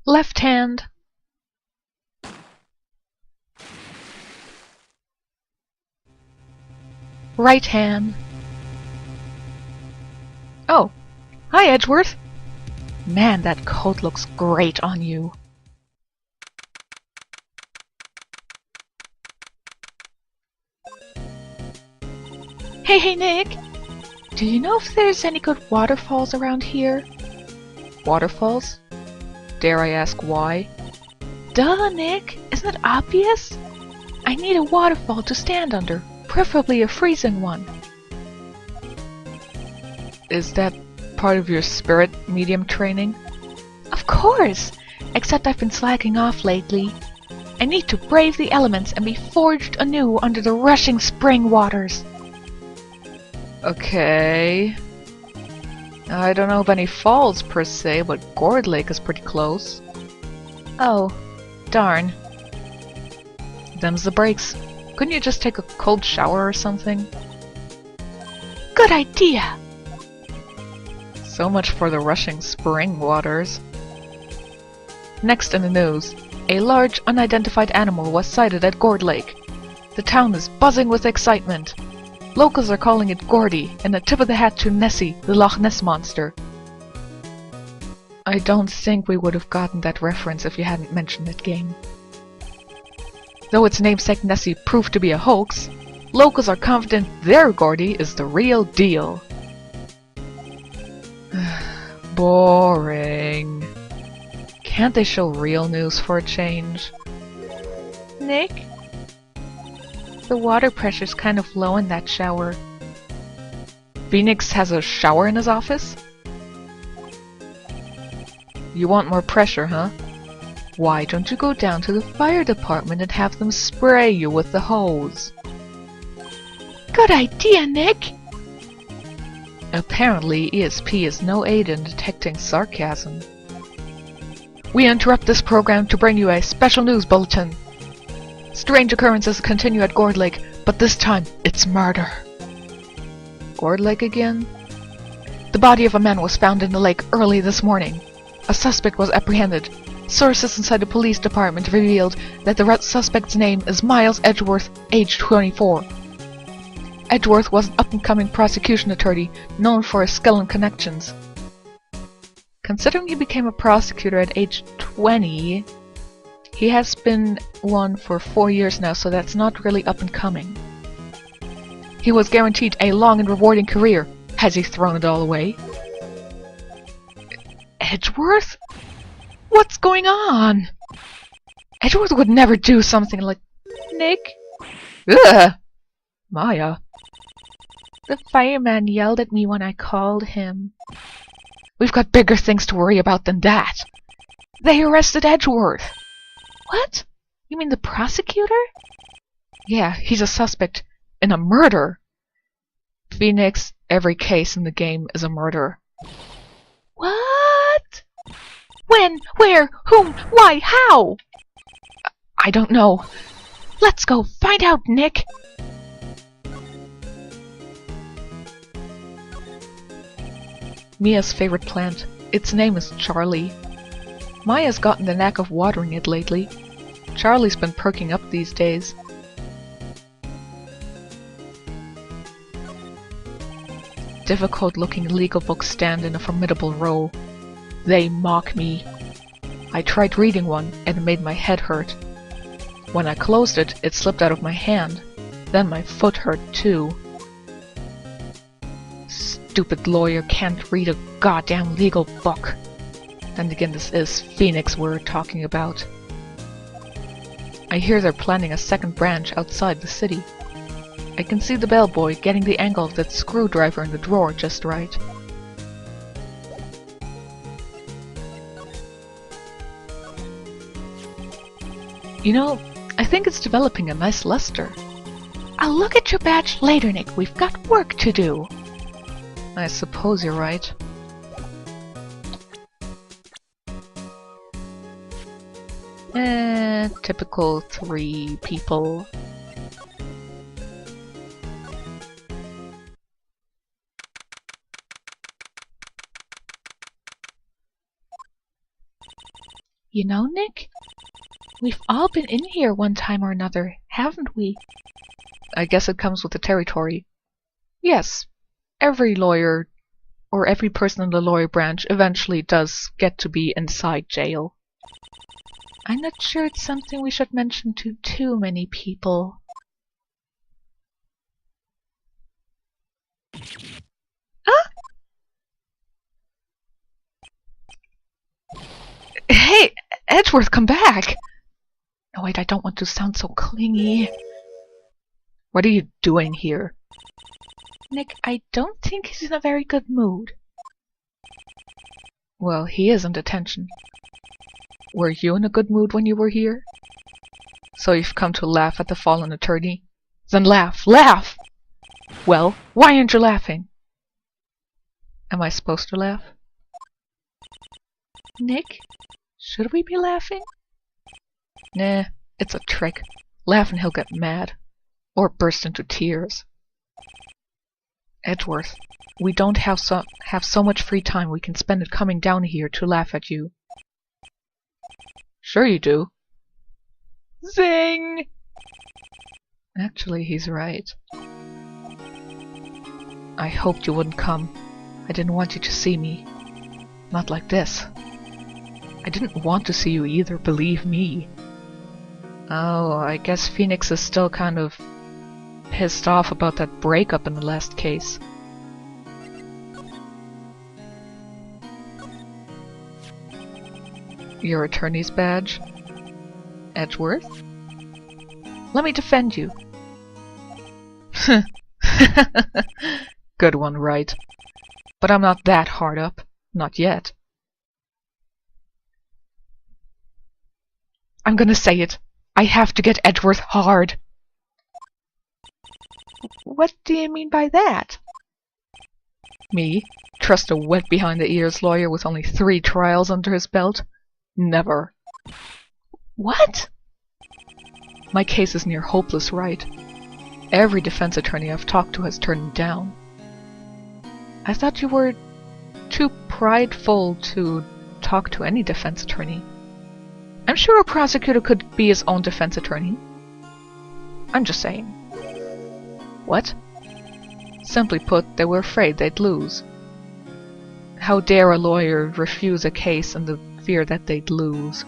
Left hand. Right hand. Oh, hi Edgeworth. Man, that coat looks great on you. Hey Nick! Do you know if there's any good waterfalls around here? Waterfalls? Dare I ask why? Duh, Nick! Isn't it obvious? I need a waterfall to stand under, preferably a freezing one. Is that part of your spirit medium training? Of course! Except I've been slacking off lately. I need to brave the elements and be forged anew under the rushing spring waters. Okay. I don't know of any falls per se, but Gourd Lake is pretty close. Oh, darn. Them's the breaks. Couldn't you just take a cold shower or something? Good idea! So much for the rushing spring waters. Next in the news, a large unidentified animal was sighted at Gourd Lake. The town is buzzing with excitement. Locals are calling it Gordy, and a tip of the hat to Nessie, the Loch Ness monster. I don't think we would have gotten that reference if you hadn't mentioned that game. Though its namesake Nessie proved to be a hoax, locals are confident their Gordy is the real deal. Boring. Can't they show real news for a change? Nick? The water pressure's kind of low in that shower. Phoenix has a shower in his office? You want more pressure, huh? Why don't you go down to the fire department and have them spray you with the hose? Good idea, Nick! Apparently, ESP is no aid in detecting sarcasm. We interrupt this program to bring you a special news bulletin. Strange occurrences continue at Gourd Lake, but this time, it's murder. Gourd Lake again? The body of a man was found in the lake early this morning. A suspect was apprehended. Sources inside the police department revealed that the suspect's name is Miles Edgeworth, age 24. Edgeworth was an up-and-coming prosecution attorney known for his skill and connections. Considering he became a prosecutor at age 20, he has been one for 4 years now, so that's not really up-and-coming. He was guaranteed a long and rewarding career. Has he thrown it all away? Edgeworth? What's going on? Edgeworth would never do something like... Nick? Ugh! Maya. The fireman yelled at me when I called him. We've got bigger things to worry about than that. They arrested Edgeworth. What? You mean the prosecutor? Yeah, he's a suspect in a murder. Phoenix, every case in the game is a murder. What? When? Where? Whom? Why? How? I don't know. Let's go find out, Nick. Mia's favorite plant. Its name is Charlie. Maya's gotten the knack of watering it lately. Charlie's been perking up these days. Difficult-looking legal books stand in a formidable row. They mock me. I tried reading one, and it made my head hurt. When I closed it, it slipped out of my hand. Then my foot hurt too. Stupid lawyer can't read a goddamn legal book. And again, this is Phoenix we're talking about. I hear they're planning a second branch outside the city. I can see the bellboy getting the angle of that screwdriver in the drawer just right. You know, I think it's developing a nice luster. I'll look at your badge later, Nick. We've got work to do. I suppose you're right. Typical 3 people. You know, Nick? We've all been in here one time or another, haven't we? I guess it comes with the territory. Yes, every lawyer, or every person in the lawyer branch eventually does get to be inside jail. I'm not sure it's something we should mention to too many people. Ah! Hey, Edgeworth, come back! No, wait, I don't want to sound so clingy. What are you doing here? Nick, I don't think he's in a very good mood. Well, he isn't attention. Were you in a good mood when you were here? So you've come to laugh at the fallen attorney? Then laugh! Laugh! Well, why aren't you laughing? Am I supposed to laugh? Nick, should we be laughing? Nah, it's a trick. Laugh and he'll get mad. Or burst into tears. Edgeworth, we don't have so much free time we can spend it coming down here to laugh at you. Sure you do. Zing! Actually, he's right. I hoped you wouldn't come. I didn't want you to see me. Not like this. I didn't want to see you either, believe me. Oh, I guess Phoenix is still kind of pissed off about that breakup in the last case. Your attorney's badge? Edgeworth? Let me defend you. Good one, right? But I'm not that hard up. Not yet. I'm gonna say it. I have to get Edgeworth hard. What do you mean by that? Me? Trust a wet behind-the-ears lawyer with only 3 trials under his belt? Never. What? My case is near hopeless, right? Every defense attorney I've talked to has turned me down. I thought you were too prideful to talk to any defense attorney. I'm sure a prosecutor could be his own defense attorney. I'm just saying. What? Simply put, they were afraid they'd lose. How dare a lawyer refuse a case in the fear that they'd lose?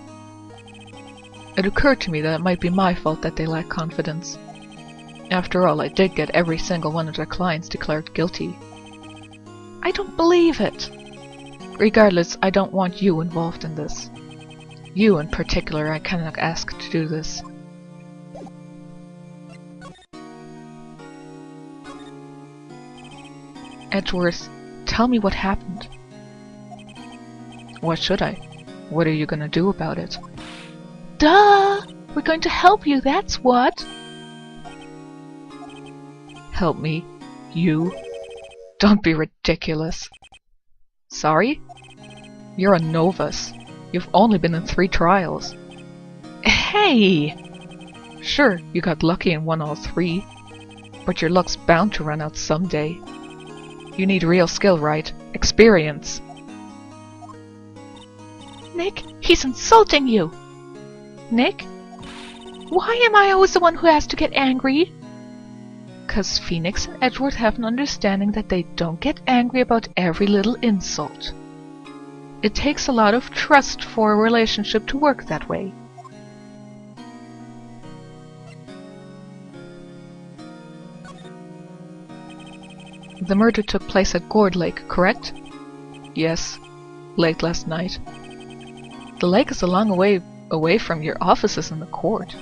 It occurred to me that it might be my fault that they lack confidence. After all, I did get every single one of their clients declared guilty. I don't believe it! Regardless, I don't want you involved in this. You in particular, I cannot ask to do this. Edgeworth, tell me what happened. What should I? What are you gonna do about it? Duh! We're going to help you, that's what! Help me? You? Don't be ridiculous. Sorry? You're a novice. You've only been in 3 trials. Hey! Sure, you got lucky and won all 3. But your luck's bound to run out someday. You need real skill, right? Experience. Nick, he's insulting you! Nick? Why am I always the one who has to get angry? 'Cause Phoenix and Edgeworth have an understanding that they don't get angry about every little insult. It takes a lot of trust for a relationship to work that way. The murder took place at Gourd Lake, correct? Yes, late last night. The lake is a long way away from your offices in the court.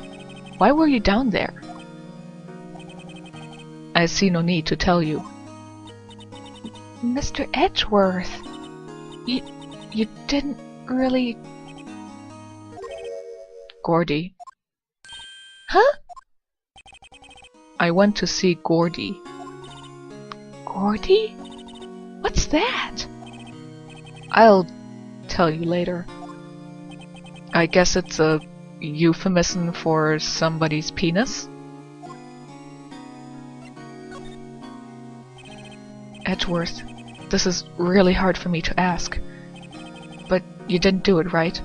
Why were you down there? I see no need to tell you. Mr. Edgeworth, you didn't really... Gordy. Huh? I went to see Gordy. Gordy? What's that? I'll tell you later. I guess it's a euphemism for somebody's penis? Edgeworth, this is really hard for me to ask. But you didn't do it, right?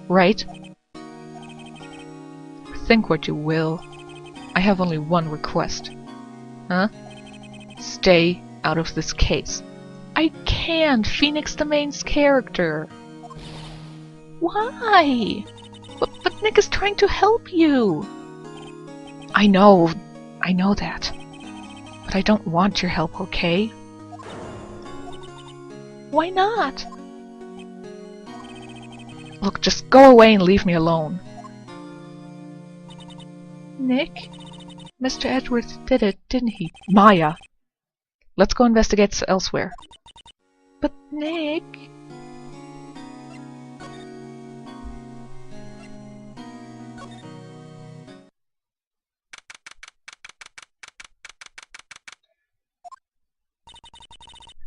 right? Think what you will. I have only one request. Huh? Stay out of this case. I can't! Phoenix the main's character! Why? But Nick is trying to help you! I know that. But I don't want your help, okay? Why not? Look, just go away and leave me alone. Nick? Mr. Edgeworth did it, didn't he? Maya! Let's go investigate elsewhere. But Nick...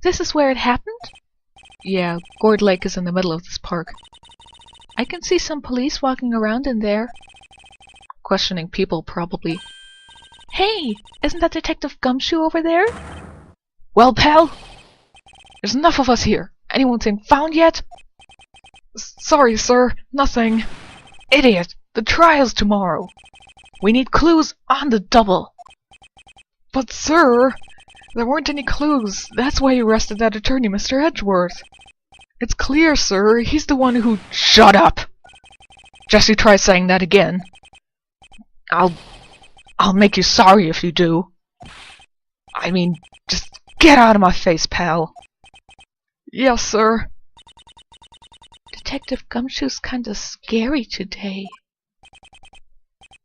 This is where it happened? Yeah, Gourd Lake is in the middle of this park. I can see some police walking around in there. Questioning people, probably. Hey! Isn't that Detective Gumshoe over there? Well, pal! There's enough of us here. Anything found yet? Sorry, sir. Nothing. Idiot! The trial's tomorrow. We need clues on the double. But, sir... There weren't any clues. That's why you arrested that attorney, Mr. Edgeworth. It's clear, sir. He's the one who... Shut up! Jesse, try saying that again. I'll make you sorry if you do. I mean, just get out of my face, pal. Yes, sir. Detective Gumshoe's kinda scary today.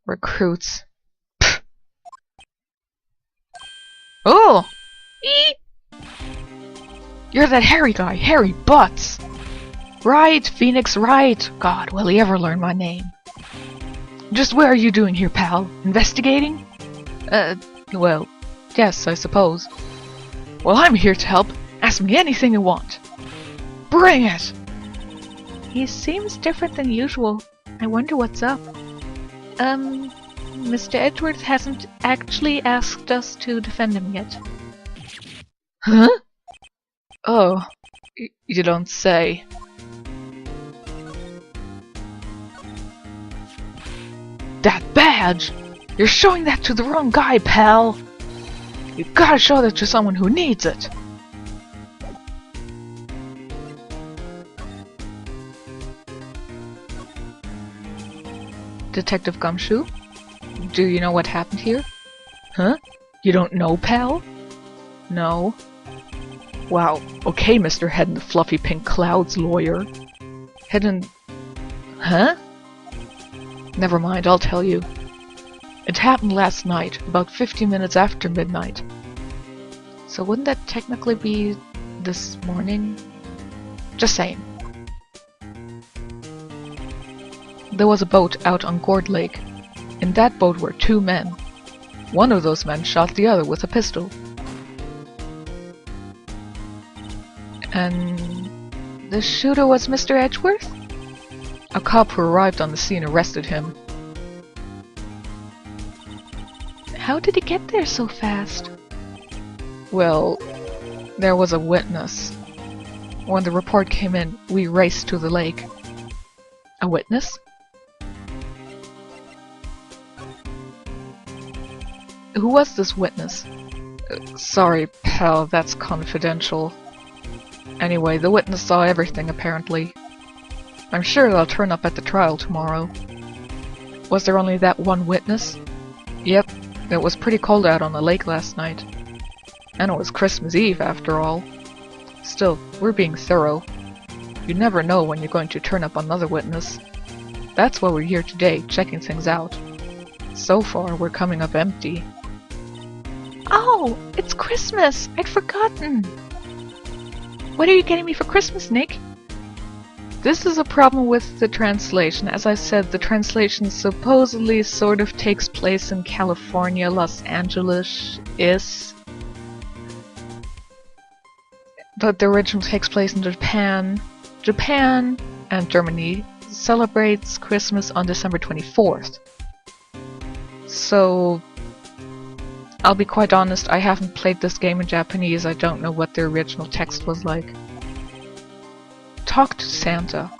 Recruits. Pfft. Oh! Eep! You're that hairy guy, Harry Butts! Right, Phoenix, right! God, will he ever learn my name? Just what are you doing here, pal? Investigating? Well, yes, I suppose. Well, I'm here to help. Ask me anything you want. Bring it! He seems different than usual. I wonder what's up. Mr. Edgeworth hasn't actually asked us to defend him yet. Huh? Oh, you don't say. That badge! You're showing that to the wrong guy, pal! You gotta show that to someone who needs it! Detective Gumshoe? Do you know what happened here? Huh? You don't know, pal? No. Wow. Okay, Mr. Head in the Fluffy Pink Clouds lawyer. Head in... Huh? Never mind, I'll tell you. It happened last night, about 15 minutes after midnight. So wouldn't that technically be this morning? Just saying. There was a boat out on Gourd Lake. In that boat were 2 men. One of those men shot the other with a pistol. And the shooter was Mr. Edgeworth? A cop who arrived on the scene arrested him. How did he get there so fast? Well, there was a witness. When the report came in, we raced to the lake. A witness? Who was this witness? Sorry, pal, that's confidential. Anyway, the witness saw everything, apparently. I'm sure they'll turn up at the trial tomorrow. Was there only that one witness? Yep, it was pretty cold out on the lake last night. And it was Christmas Eve, after all. Still, we're being thorough. You never know when you're going to turn up another witness. That's why we're here today, checking things out. So far, we're coming up empty. Oh, it's Christmas! I'd forgotten! What are you getting me for Christmas, Nick? This is a problem with the translation. As I said, the translation supposedly sort of takes place in California, Los Angeles is. But the original takes place in Japan. Japan and Germany celebrates Christmas on December 24th. So, I'll be quite honest, I haven't played this game in Japanese. I don't know what the original text was like. Talk to Santa.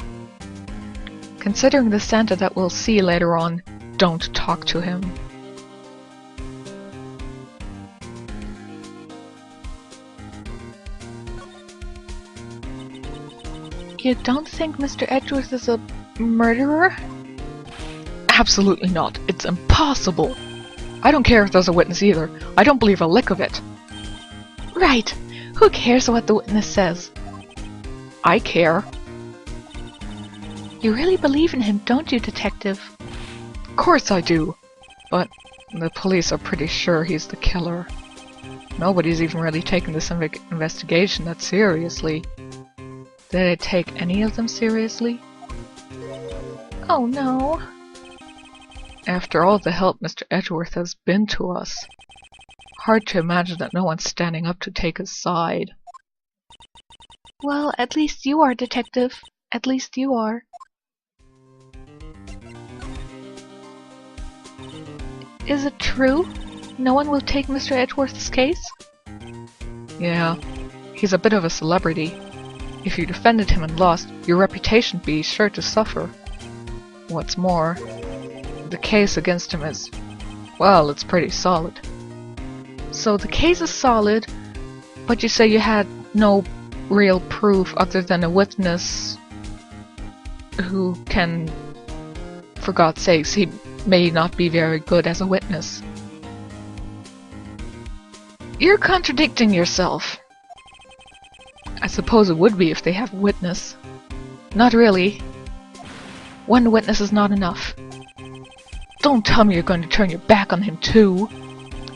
Considering the Santa that we'll see later on, don't talk to him. You don't think Mr. Edgeworth is a murderer? Absolutely not. It's impossible. I don't care if there's a witness either. I don't believe a lick of it. Right. Who cares what the witness says? I care. You really believe in him, don't you, Detective? Of course I do. But the police are pretty sure he's the killer. Nobody's even really taken this investigation that seriously. Did they take any of them seriously? Oh no. After all the help Mr. Edgeworth has been to us, hard to imagine that no one's standing up to take his side. Well, at least you are, Detective. At least you are. Is it true? No one will take Mr. Edgeworth's case? Yeah, he's a bit of a celebrity. If you defended him and lost, your reputation would be sure to suffer. What's more, the case against him is, well, it's pretty solid. So the case is solid, but you say you had no real proof other than a witness who can, for God's sakes, he may not be very good as a witness. You're contradicting yourself. I suppose it would be if they have a witness. Not really. One witness is not enough. Don't tell me you're going to turn your back on him too.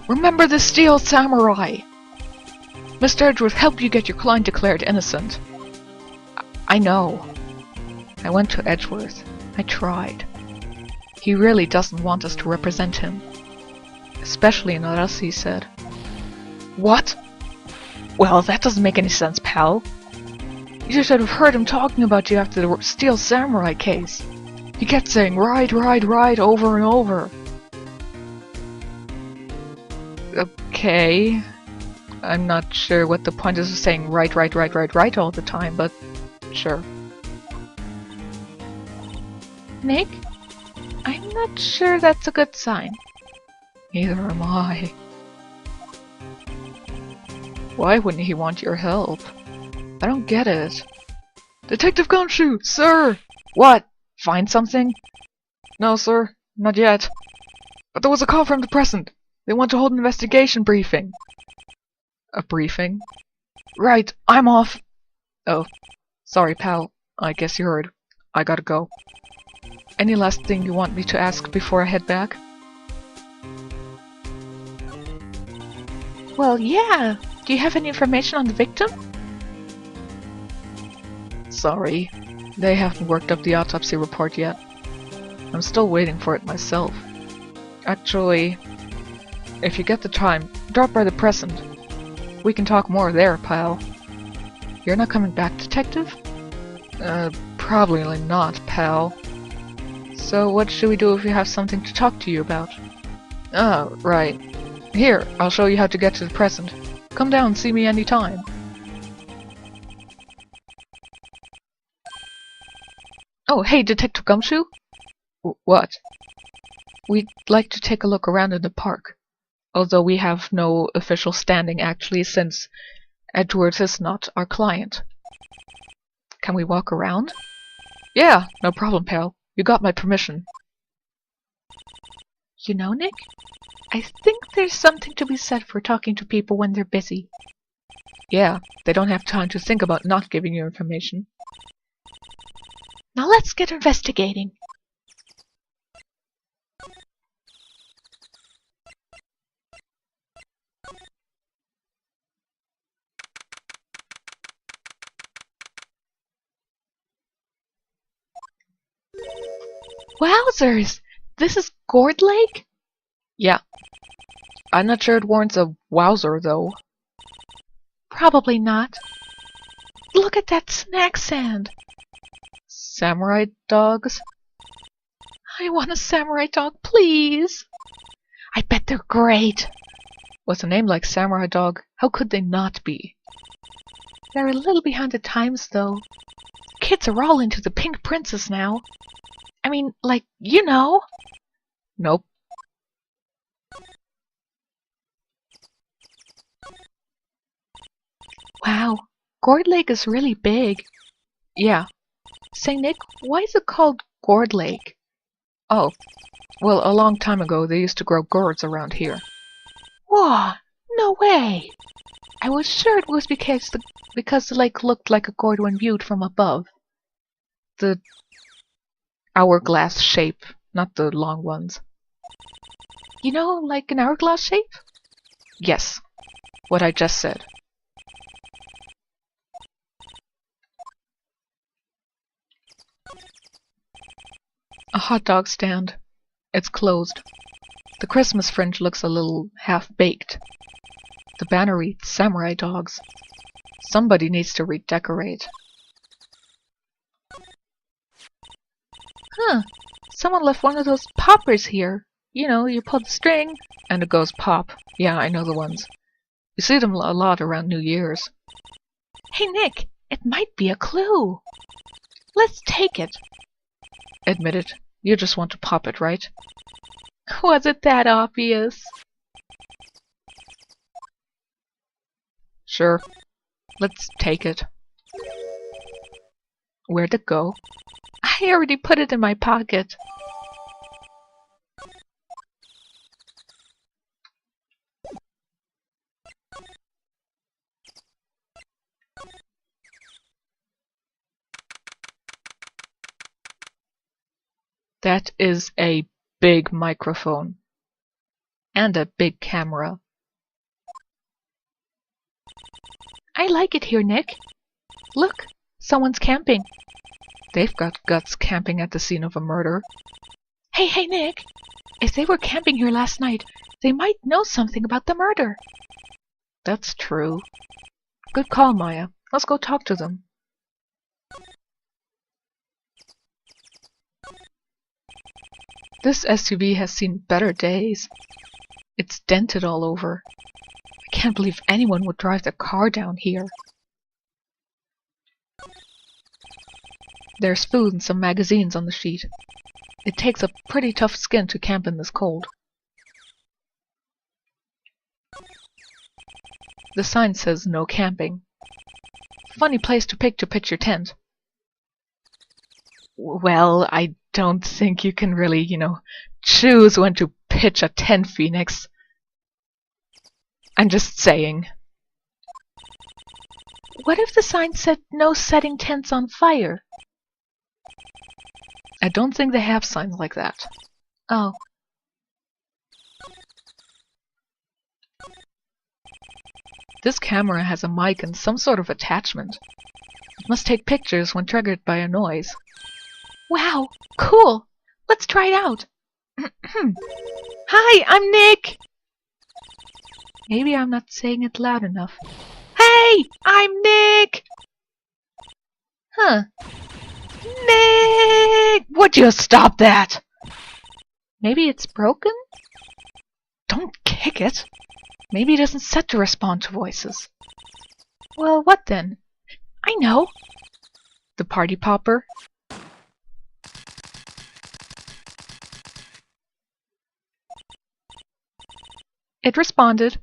Remember the Steel Samurai! Mr. Edgeworth helped you get your client declared innocent. I know. I went to Edgeworth. I tried. He really doesn't want us to represent him. Especially not us, he said. What? Well, that doesn't make any sense, pal. You should have heard him talking about you after the Steel Samurai case. He kept saying, "Right, right, right," over and over. Okay. I'm not sure what the point is of saying right, right, right, right, right all the time, but sure. Nick? I'm not sure that's a good sign. Neither am I. Why wouldn't he want your help? I don't get it. Detective Gumshoe, sir! What? Find something? No, sir. Not yet. But there was a call from the Crescent. They want to hold an investigation briefing. A briefing? Right, I'm off. Oh, sorry, pal. I guess you heard. I gotta go. Any last thing you want me to ask before I head back? Well, yeah. Do you have any information on the victim? Sorry. They haven't worked up the autopsy report yet. I'm still waiting for it myself. Actually, if you get the time, drop by the Crescent. We can talk more there, pal. You're not coming back, Detective? Probably not, pal. So what should we do if we have something to talk to you about? Oh, right. Here, I'll show you how to get to the Crescent. Come down and see me anytime. Oh, hey, Detective Gumshoe? What? We'd like to take a look around in the park. Although we have no official standing, actually, since Edgeworth is not our client. Can we walk around? Yeah, no problem, pal. You got my permission. You know, Nick? I think there's something to be said for talking to people when they're busy. Yeah, they don't have time to think about not giving you information. Now let's get investigating. Wowzers! This is Gourd Lake? Yeah. I'm not sure it warrants a wowzer, though. Probably not. Look at that snack sand! Samurai dogs? I want a samurai dog, please! I bet they're great! With a name like Samurai Dog, how could they not be? They're a little behind the times, though. Kids are all into the Pink Princess now. I mean, like, you know. Nope. Wow, Gourd Lake is really big. Yeah. Say, Nick, why is it called Gourd Lake? Oh, well, a long time ago they used to grow gourds around here. Whoa, no way! I was sure it was because the lake looked like a gourd when viewed from above. The hourglass shape, not the long ones. You know, like an hourglass shape? Yes, what I just said. A hot dog stand. It's closed. The Christmas fringe looks a little half-baked. The banner reads Samurai Dogs. Somebody needs to redecorate. Huh. Someone left one of those poppers here. You know, you pull the string, and it goes pop. Yeah, I know the ones. You see them a lot around New Year's. Hey, Nick, it might be a clue. Let's take it. Admit it. You just want to pop it, right? Was it that obvious? Sure. Let's take it. Where'd it go? I already put it in my pocket. That is a big microphone. And a big camera. I like it here, Nick. Look, someone's camping. They've got guts camping at the scene of a murder. Hey, Nick! If they were camping here last night, they might know something about the murder. That's true. Good call, Maya. Let's go talk to them. This SUV has seen better days. It's dented all over. I can't believe anyone would drive their car down here. There's food and some magazines on the sheet. It takes a pretty tough skin to camp in this cold. The sign says no camping. Funny place to pick to pitch your tent. Well, I don't think you can really, choose when to pitch a tent, Phoenix. I'm just saying. What if the sign said no setting tents on fire? I don't think they have signs like that. Oh. This camera has a mic and some sort of attachment. It must take pictures when triggered by a noise. Wow, cool! Let's try it out. Hi, I'm Nick! Maybe I'm not saying it loud enough. Hey, I'm Nick! Huh. Nick! Would you stop that? Maybe it's broken? Don't kick it. Maybe it doesn't set to respond to voices. Well, what then? I know! The party popper? It responded.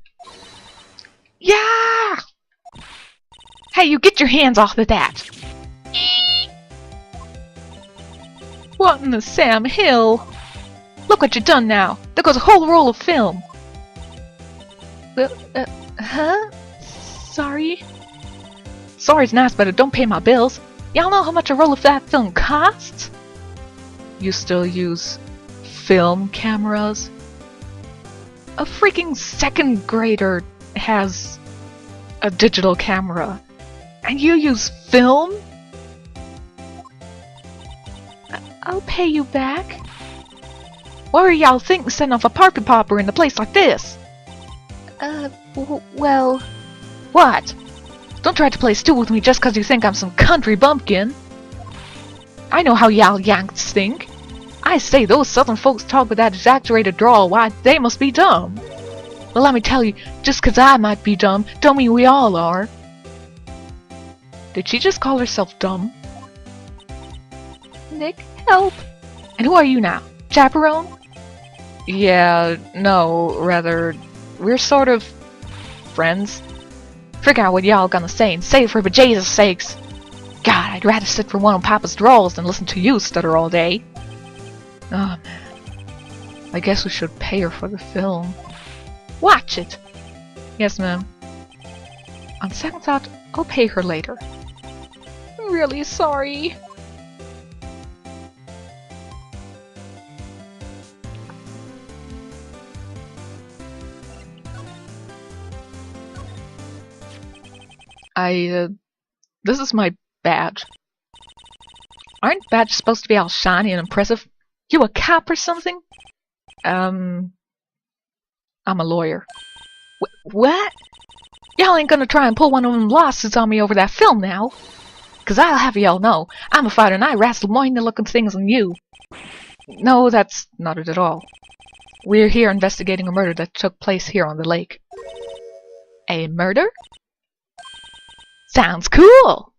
Yeah! Hey, you get your hands off of that! What in the Sam Hill? Look what you done now! There goes a whole roll of film! Huh? Sorry? Sorry's nice, but it don't pay my bills. Y'all know how much a roll of that film costs? You still use film cameras? A freaking second grader has a digital camera. And you use film? I'll pay you back. What were y'all thinking setting off a party popper in a place like this? Well... What? Don't try to play stupid with me just cause you think I'm some country bumpkin. I know how y'all Yanks think. I say those southern folks talk with that exaggerated drawl, why, they must be dumb. Well, let me tell you, just cause I might be dumb, don't mean we all are. Did she just call herself dumb? Nick, help! And who are you now? Chaperone? Yeah, no, rather, we're sort of friends. Figure out what y'all gonna say and say it for bejesus sakes. God, I'd rather sit for one of Papa's drawers than listen to you stutter all day. Oh man, I guess we should pay her for the film. Watch it! Yes, ma'am. On second thought, I'll pay her later. I'm really sorry. This is my badge. Aren't badges supposed to be all shiny and impressive? You a cop or something? I'm a lawyer. What? Y'all ain't gonna try and pull one of them lawsuits on me over that film now? Cause I'll have y'all know, I'm a fighter and I wrestle more looking things than you. No, that's not it at all. We're here investigating a murder that took place here on the lake. A murder? Sounds cool!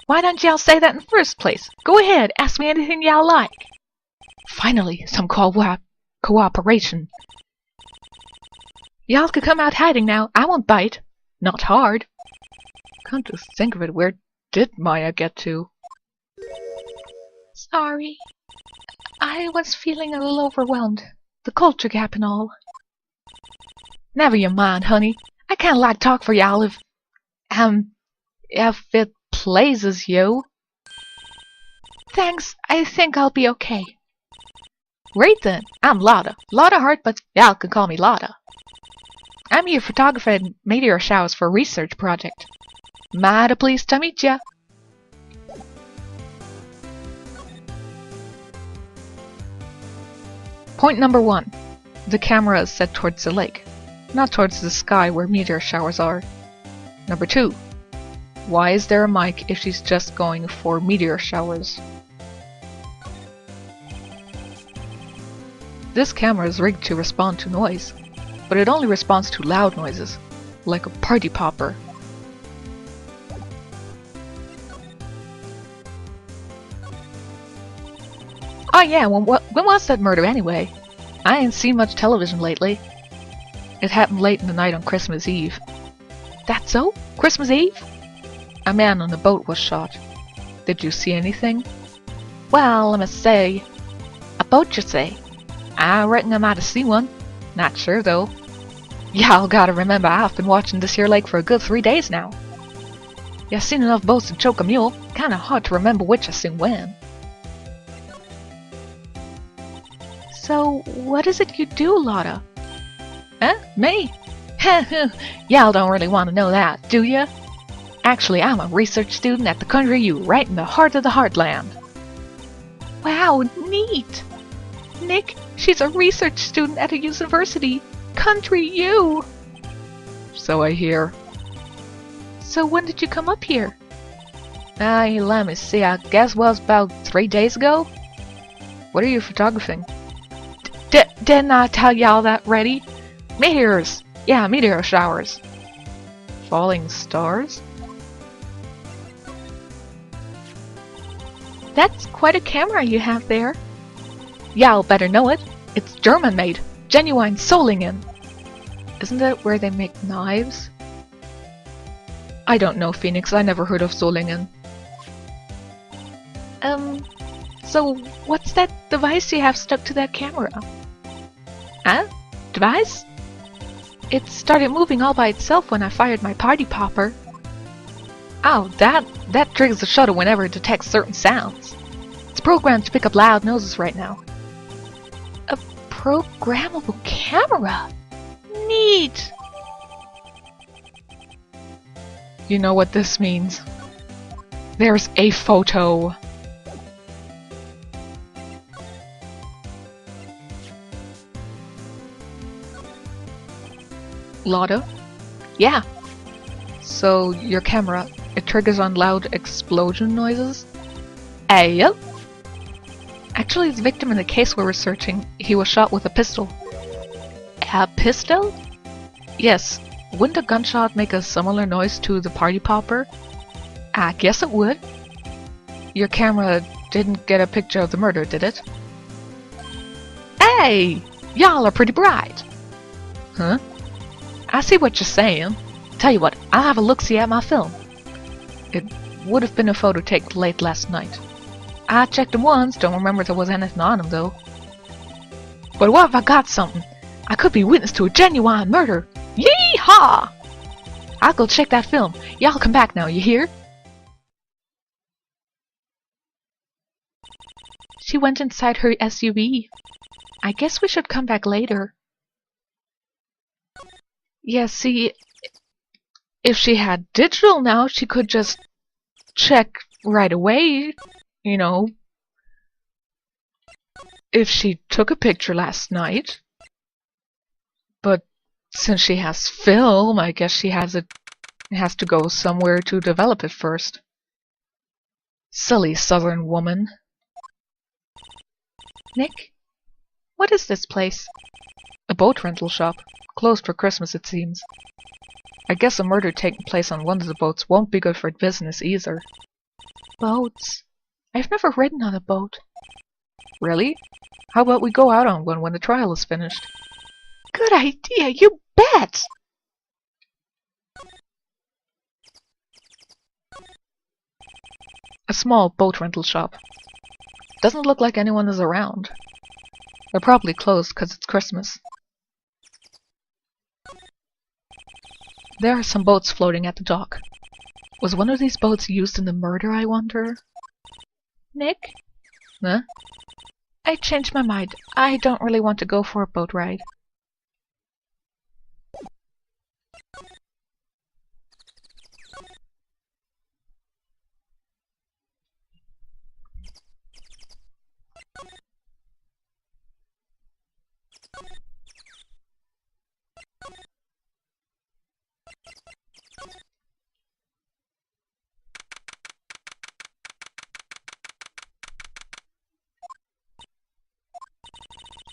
Why don't y'all say that in the first place? Go ahead, ask me anything y'all like. Finally, some cooperation. Y'all could come out hiding now. I won't bite. Not hard. Come to think of it, where did Maya get to? Sorry. I was feeling a little overwhelmed. The culture gap and all. Never you mind, honey. I kinda like talk for y'all if it pleases you. Thanks, I think I'll be okay. Great then, I'm Lotta. Lotta Hart, but y'all can call me Lotta. I'm your photographer at Meteor Showers for a research project. Mighty pleased to meet ya. Point number 1. The camera is set towards the lake, not towards the sky where meteor showers are. Number 2. Why is there a mic if she's just going for meteor showers? This camera is rigged to respond to noise, but it only responds to loud noises, like a party popper. Oh yeah, when was that murder anyway? I ain't seen much television lately. It happened late in the night on Christmas Eve. That so? Christmas Eve? A man on a boat was shot. Did you see anything? Well, let me say. A boat, you say? I reckon I might have seen one. Not sure though. Y'all gotta remember I've been watching this here lake for a good 3 days now. Yeah, seen enough boats to choke a mule. Kinda hard to remember which I seen when. So, what is it you do, Lotta? Huh? Me? Y'all don't really want to know that, do ya? Actually, I'm a research student at the Country U, right in the heart of the Heartland. Wow, neat! Nick, she's a research student at a university. Country U! So I hear. So when did you come up here? Let me see, I guess it was about 3 days ago? What are you photographing? Didn't I tell y'all that already? Meteors! Yeah, meteor showers. Falling stars? That's quite a camera you have there. Y'all better know it. It's German-made. Genuine Solingen. Isn't that where they make knives? I don't know, Phoenix. I never heard of Solingen. So what's that device you have stuck to that camera? Huh? Device? It started moving all by itself when I fired my party popper. Oh, that triggers the shutter whenever it detects certain sounds. It's programmed to pick up loud noises right now. A programmable camera? Neat! You know what this means. There's a photo. Lotta? Yeah. So, your camera, it triggers on loud explosion noises? Yep. Actually, the victim in the case we're researching, he was shot with a pistol. A pistol? Yes. Wouldn't a gunshot make a similar noise to the party popper? I guess it would. Your camera didn't get a picture of the murder, did it? Hey! Y'all are pretty bright! Huh? I see what you're saying. Tell you what, I'll have a look-see at my film. It would have been a photo taken late last night. I checked them once, don't remember if there was anything on them though. But what if I got something? I could be witness to a genuine murder. Yee-haw! I'll go check that film. Y'all come back now, you hear? She went inside her SUV. I guess we should come back later. Yeah, see, if she had digital now, she could just check right away, you know, if she took a picture last night. But since she has film, I guess she has to go somewhere to develop it first. Silly southern woman. Nick, what is this place? A boat rental shop. Closed for Christmas, it seems. I guess a murder taking place on one of the boats won't be good for business either. Boats? I've never ridden on a boat. Really? How about we go out on one when the trial is finished? Good idea, you bet! A small boat rental shop. Doesn't look like anyone is around. They're probably closed because it's Christmas. There are some boats floating at the dock. Was one of these boats used in the murder, I wonder? Nick? Huh? I changed my mind. I don't really want to go for a boat ride.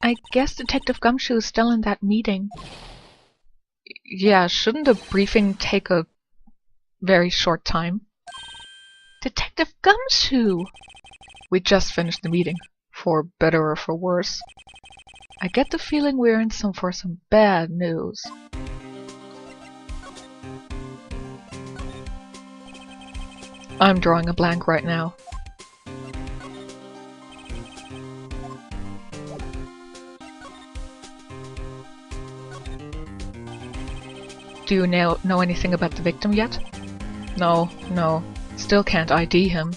I guess Detective Gumshoe is still in that meeting. Yeah, shouldn't a briefing take a very short time? Detective Gumshoe! We just finished the meeting, for better or for worse. I get the feeling we're in for some bad news. I'm drawing a blank right now. Do you know anything about the victim yet? No. Still can't ID him.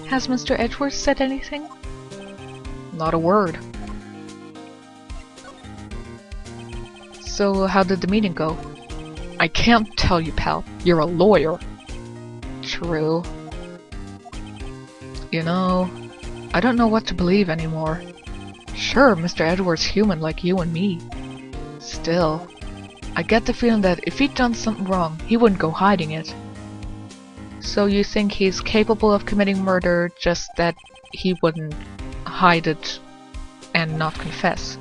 Has Mr. Edgeworth said anything? Not a word. So how did the meeting go? I can't tell you, pal. You're a lawyer. True. You know, I don't know what to believe anymore. Sure, Mr. Edgeworth's human like you and me. Still, I get the feeling that if he'd done something wrong, he wouldn't go hiding it. So you think he's capable of committing murder, just that he wouldn't hide it and not confess?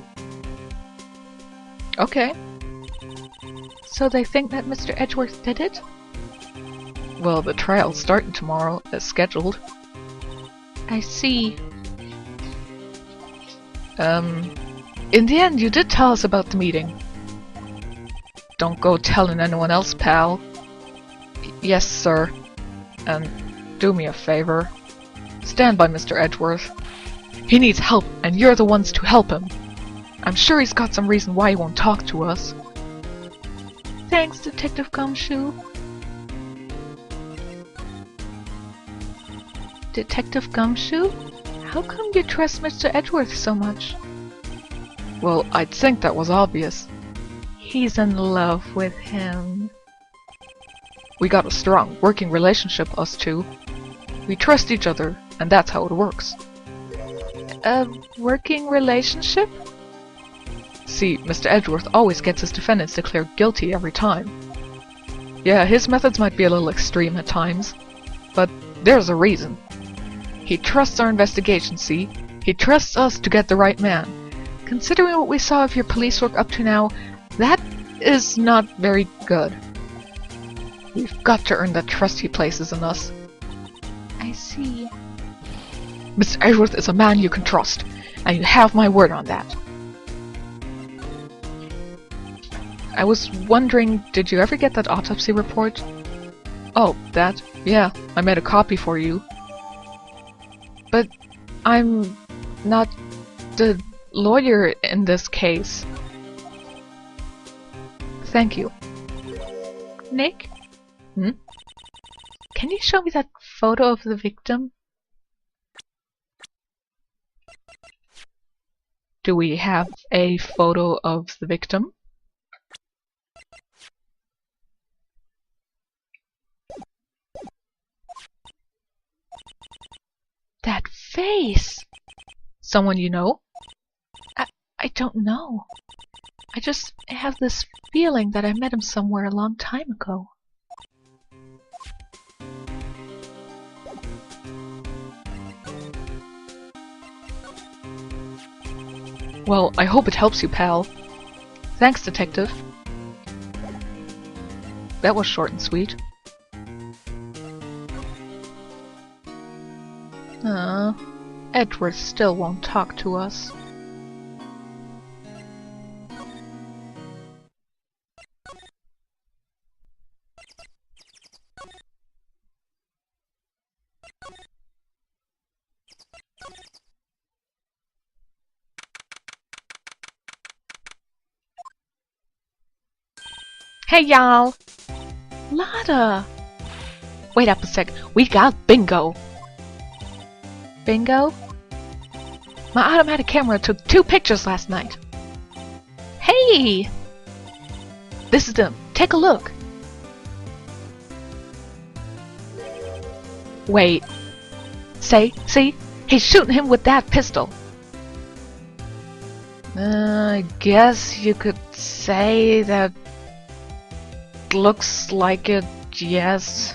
Okay. So they think that Mr. Edgeworth did it? Well, the trial's starting tomorrow, as scheduled. I see. In the end, you did tell us about the meeting. Don't go telling anyone else, pal. Yes, sir. And do me a favor. Stand by Mr. Edgeworth. He needs help, and you're the ones to help him. I'm sure he's got some reason why he won't talk to us. Thanks, Detective Gumshoe. Detective Gumshoe? How come you trust Mr. Edgeworth so much? Well, I'd think that was obvious. He's in love with him. We got a strong, working relationship, us two. We trust each other, and that's how it works. A working relationship? See, Mr. Edgeworth always gets his defendants declared guilty every time. Yeah, his methods might be a little extreme at times, but there's a reason. He trusts our investigation, see? He trusts us to get the right man. Considering what we saw of your police work up to now, that is not very good. We've got to earn the trust he places in us. I see. Mr. Edgeworth is a man you can trust, and you have my word on that. I was wondering, did you ever get that autopsy report? Oh, that? Yeah, I made a copy for you. But I'm not the lawyer in this case. Thank you. Nick? Can you show me that photo of the victim? Do we have a photo of the victim? That face! Someone you know? I don't know. I just have this feeling that I met him somewhere a long time ago. Well, I hope it helps you, pal. Thanks, detective. That was short and sweet. Edgeworth still won't talk to us. Hey y'all! Lotta! Wait up a sec, we got bingo! Bingo? My automatic camera took 2 pictures last night! Hey! This is them, take a look! Wait. See? He's shooting him with that pistol! I guess you could say that looks like it, yes.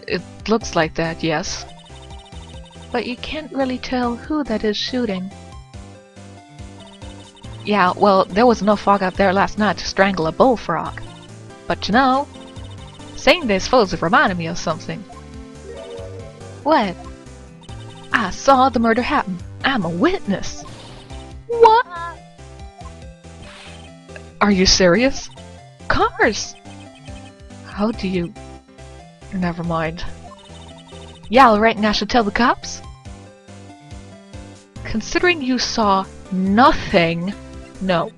It looks like that, yes. But you can't really tell who that is shooting. Yeah, well, there was enough fog out there last night to strangle a bullfrog. But you know, seeing these photos reminded me of something. What? I saw the murder happen. I'm a witness. What? Are you serious? Cars! How do you... Never mind. Y'all reckon I should tell the cops? Considering you saw nothing, no.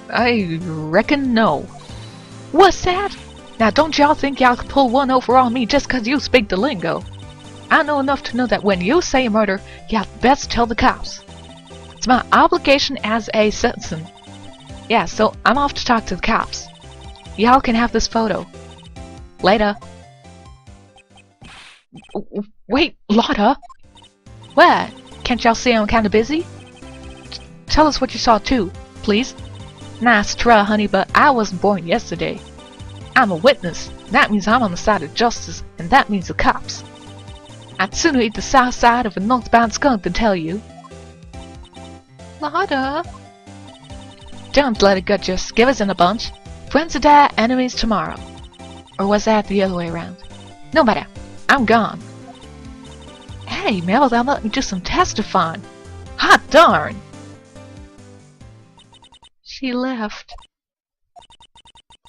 I reckon no. What's that? Now don't y'all think y'all could pull one over on me just 'cause you speak the lingo. I know enough to know that when you say murder, y'all best tell the cops. It's my obligation as a citizen. Yeah, so I'm off to talk to the cops. Y'all can have this photo. Later. Wait, Lotta! What? Can't y'all see I'm kinda busy? Tell us what you saw too, please. Nice try, honey, but I wasn't born yesterday. I'm a witness. That means I'm on the side of justice, and that means the cops. I'd sooner eat the south side of a northbound skunk than tell you. Lotta! Don't let it gut you. Give us in a bunch. Friends today, enemies tomorrow. Or was that the other way around? No matter. I'm gone. Hey, Mel, I'm letting you do some testifying. Hot darn! She left.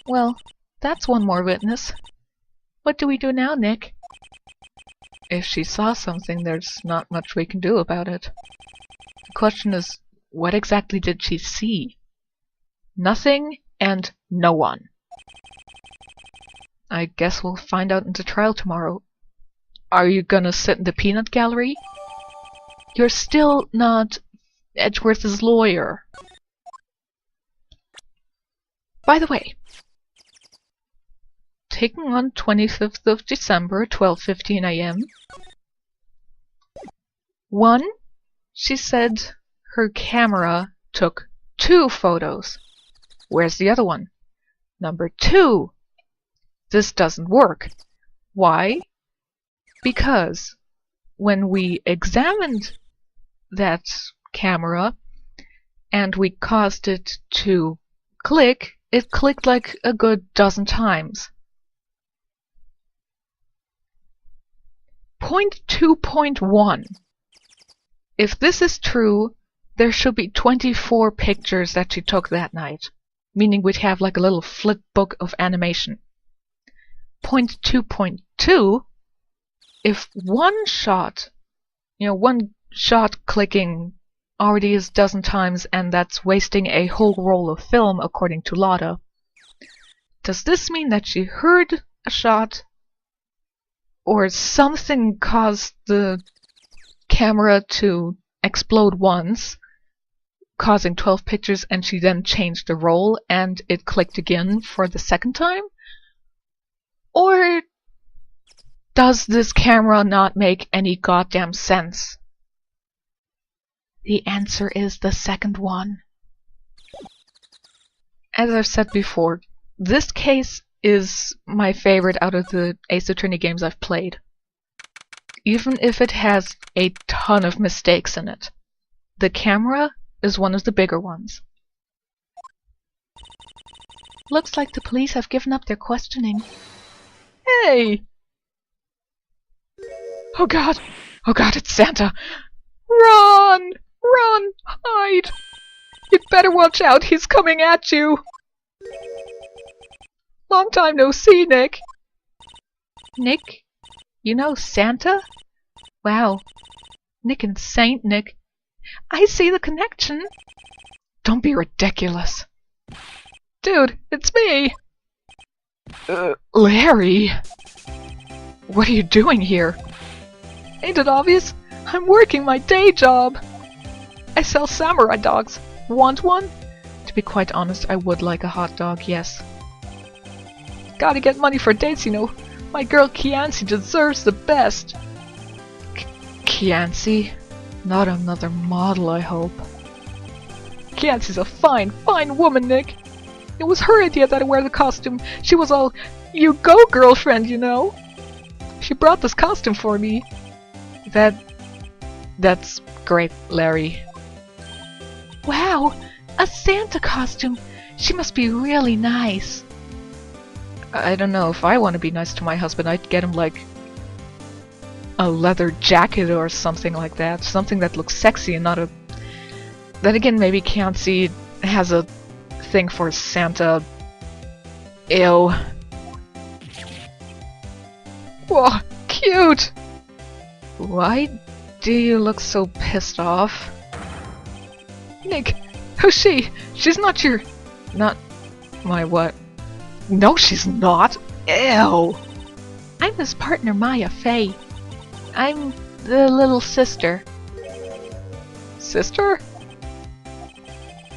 Well, that's one more witness. What do we do now, Nick? If she saw something, there's not much we can do about it. The question is, what exactly did she see? Nothing and no one. I guess we'll find out in the trial tomorrow. Are you gonna sit in the peanut gallery? You're still not Edgeworth's lawyer. By the way, taken on 25th of December, 12:15 a.m. 1. She said her camera took 2 photos. Where's the other one? Number 2. This doesn't work. Why? Because when we examined that camera and we caused it to click, it clicked like a good dozen times. Point 2.1. If this is true, there should be 24 pictures that she took that night, meaning we'd have like a little flip book of animation. Point 2.2, if one shot clicking already is a dozen times, and that's wasting a whole roll of film according to Lotta, does this mean that she heard a shot, or something caused the camera to explode once, causing 12 pictures, and she then changed the roll and it clicked again for the second time? Or does this camera not make any goddamn sense? The answer is the second one. As I've said before, this case is my favorite out of the Ace Attorney games I've played. Even if it has a ton of mistakes in it. The camera is one of the bigger ones. Looks like the police have given up their questioning. Hey! Oh god! Oh god, it's Santa! Run! Run! Hide! You'd better watch out, he's coming at you! Long time no see, Nick! Nick? You know Santa? Wow. Nick and Saint Nick. I see the connection! Don't be ridiculous. Dude, it's me! Larry! What are you doing here? Ain't it obvious? I'm working my day job! I sell samurai dogs. Want one? To be quite honest, I would like a hot dog, yes. Gotta get money for dates, you know. My girl Kianci deserves the best. Kianci? Not another model, I hope. Kianci's a fine, fine woman, Nick. It was her idea that I wear the costume. She was all, "You go, girlfriend," you know. She brought this costume for me. That's great, Larry. Wow, a Santa costume. She must be really nice. I don't know, if I want to be nice to my husband, I'd get him like a leather jacket or something like that. Something that looks sexy and not a... Then again, maybe Kianci has a thing for Santa. Ew. Whoa, cute! Why do you look so pissed off? Nick, who's she? She's not your... Not my what? No, she's not! Ew! I'm his partner, Maya Faye. I'm the little sister. Sister?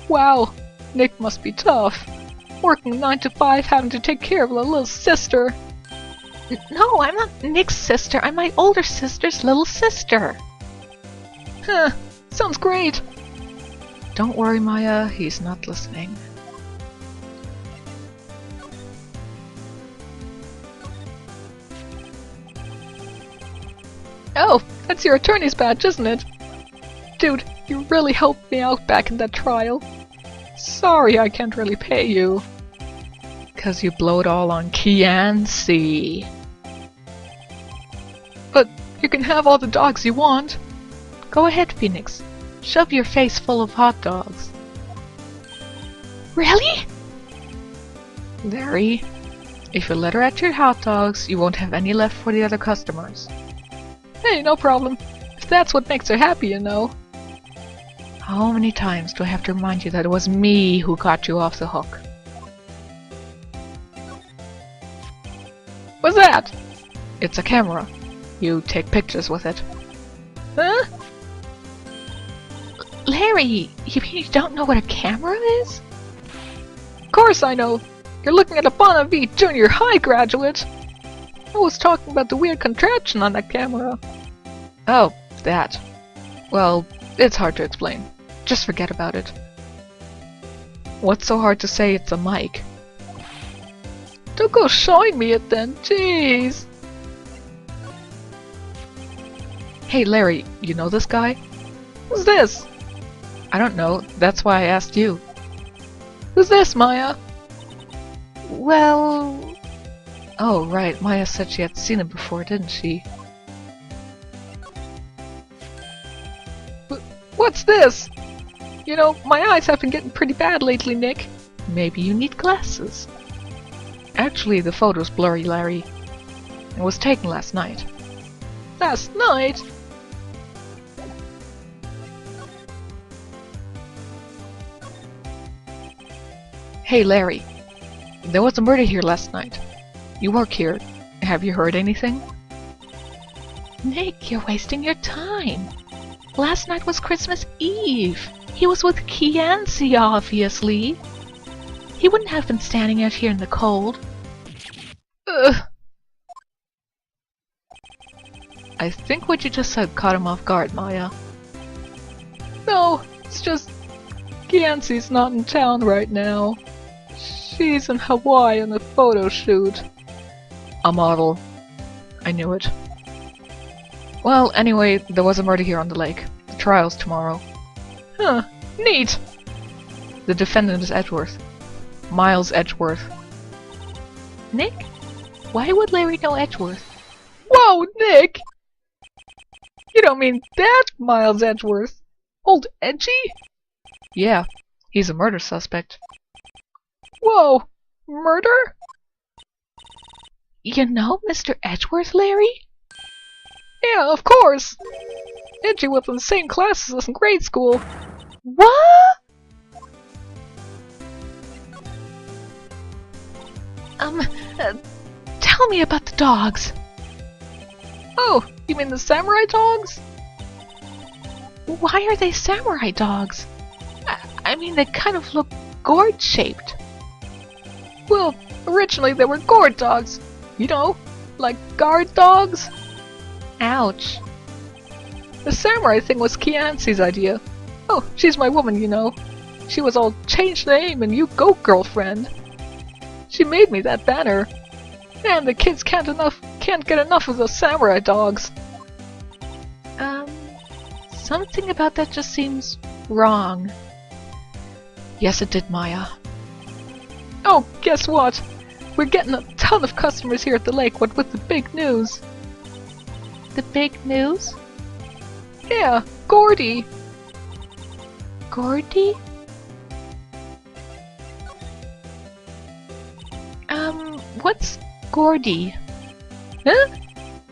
Wow, Nick must be tough. Working 9 to 5, having to take care of a little sister. No, I'm not Nick's sister. I'm my older sister's little sister. Huh, sounds great. Don't worry, Maya, he's not listening. Oh, that's your attorney's badge, isn't it? Dude, you really helped me out back in that trial. Sorry I can't really pay you. 'Cause you blow it all on Kianci. But you can have all the dogs you want. Go ahead, Phoenix. Shove your face full of hot dogs. Really? Larry, if you let her at your hot dogs, you won't have any left for the other customers. Hey, no problem. If that's what makes her happy, you know. How many times do I have to remind you that it was me who got you off the hook? What's that? It's a camera. You take pictures with it. Huh? Larry, you don't know what a camera is? Of course I know. You're looking at a Bonneville Junior High graduate. I was talking about the weird contraption on that camera. Oh, that. Well, it's hard to explain. Just forget about it. What's so hard to say it's a mic? Don't go showing me it then, jeez! Hey Larry, you know this guy? Who's this? I don't know, that's why I asked you. Who's this, Maya? Well... Oh right, Maya said she had seen him before, didn't she? What's this? You know, my eyes have been getting pretty bad lately, Nick. Maybe you need glasses. Actually, the photo's blurry, Larry. It was taken last night. Last night? Hey, Larry. There was a murder here last night. You work here. Have you heard anything? Nick, you're wasting your time. Last night was Christmas Eve. He was with Kianci, obviously. He wouldn't have been standing out here in the cold. Ugh. I think what you just said caught him off guard, Maya. No, it's just Kianci's not in town right now. She's in Hawaii on a photo shoot. A model. I knew it. Well, anyway, there was a murder here on the lake. The trial's tomorrow. Huh, neat! The defendant is Edgeworth. Miles Edgeworth. Nick? Why would Larry know Edgeworth? Whoa, Nick! You don't mean that Miles Edgeworth? Old Edgy? Yeah, he's a murder suspect. Whoa! Murder? You know Mr. Edgeworth, Larry? Yeah, of course! Edgy was in the same class as us in grade school. What? Tell me about the dogs. Oh, you mean the samurai dogs? Why are they samurai dogs? I mean, they kind of look gourd-shaped. Well, originally they were gourd dogs. You know, like guard dogs. Ouch. The samurai thing was Kianci's idea. Oh, she's my woman, you know. She was all change name and you go girlfriend. She made me that banner. And the kids can't get enough of those samurai dogs. Something about that just seems wrong. Yes, it did, Maya. Oh, guess what? We're getting a ton of customers here at the lake, what with the big news. The big news? Yeah, Gordy. Gordy? What's Gordy? Huh?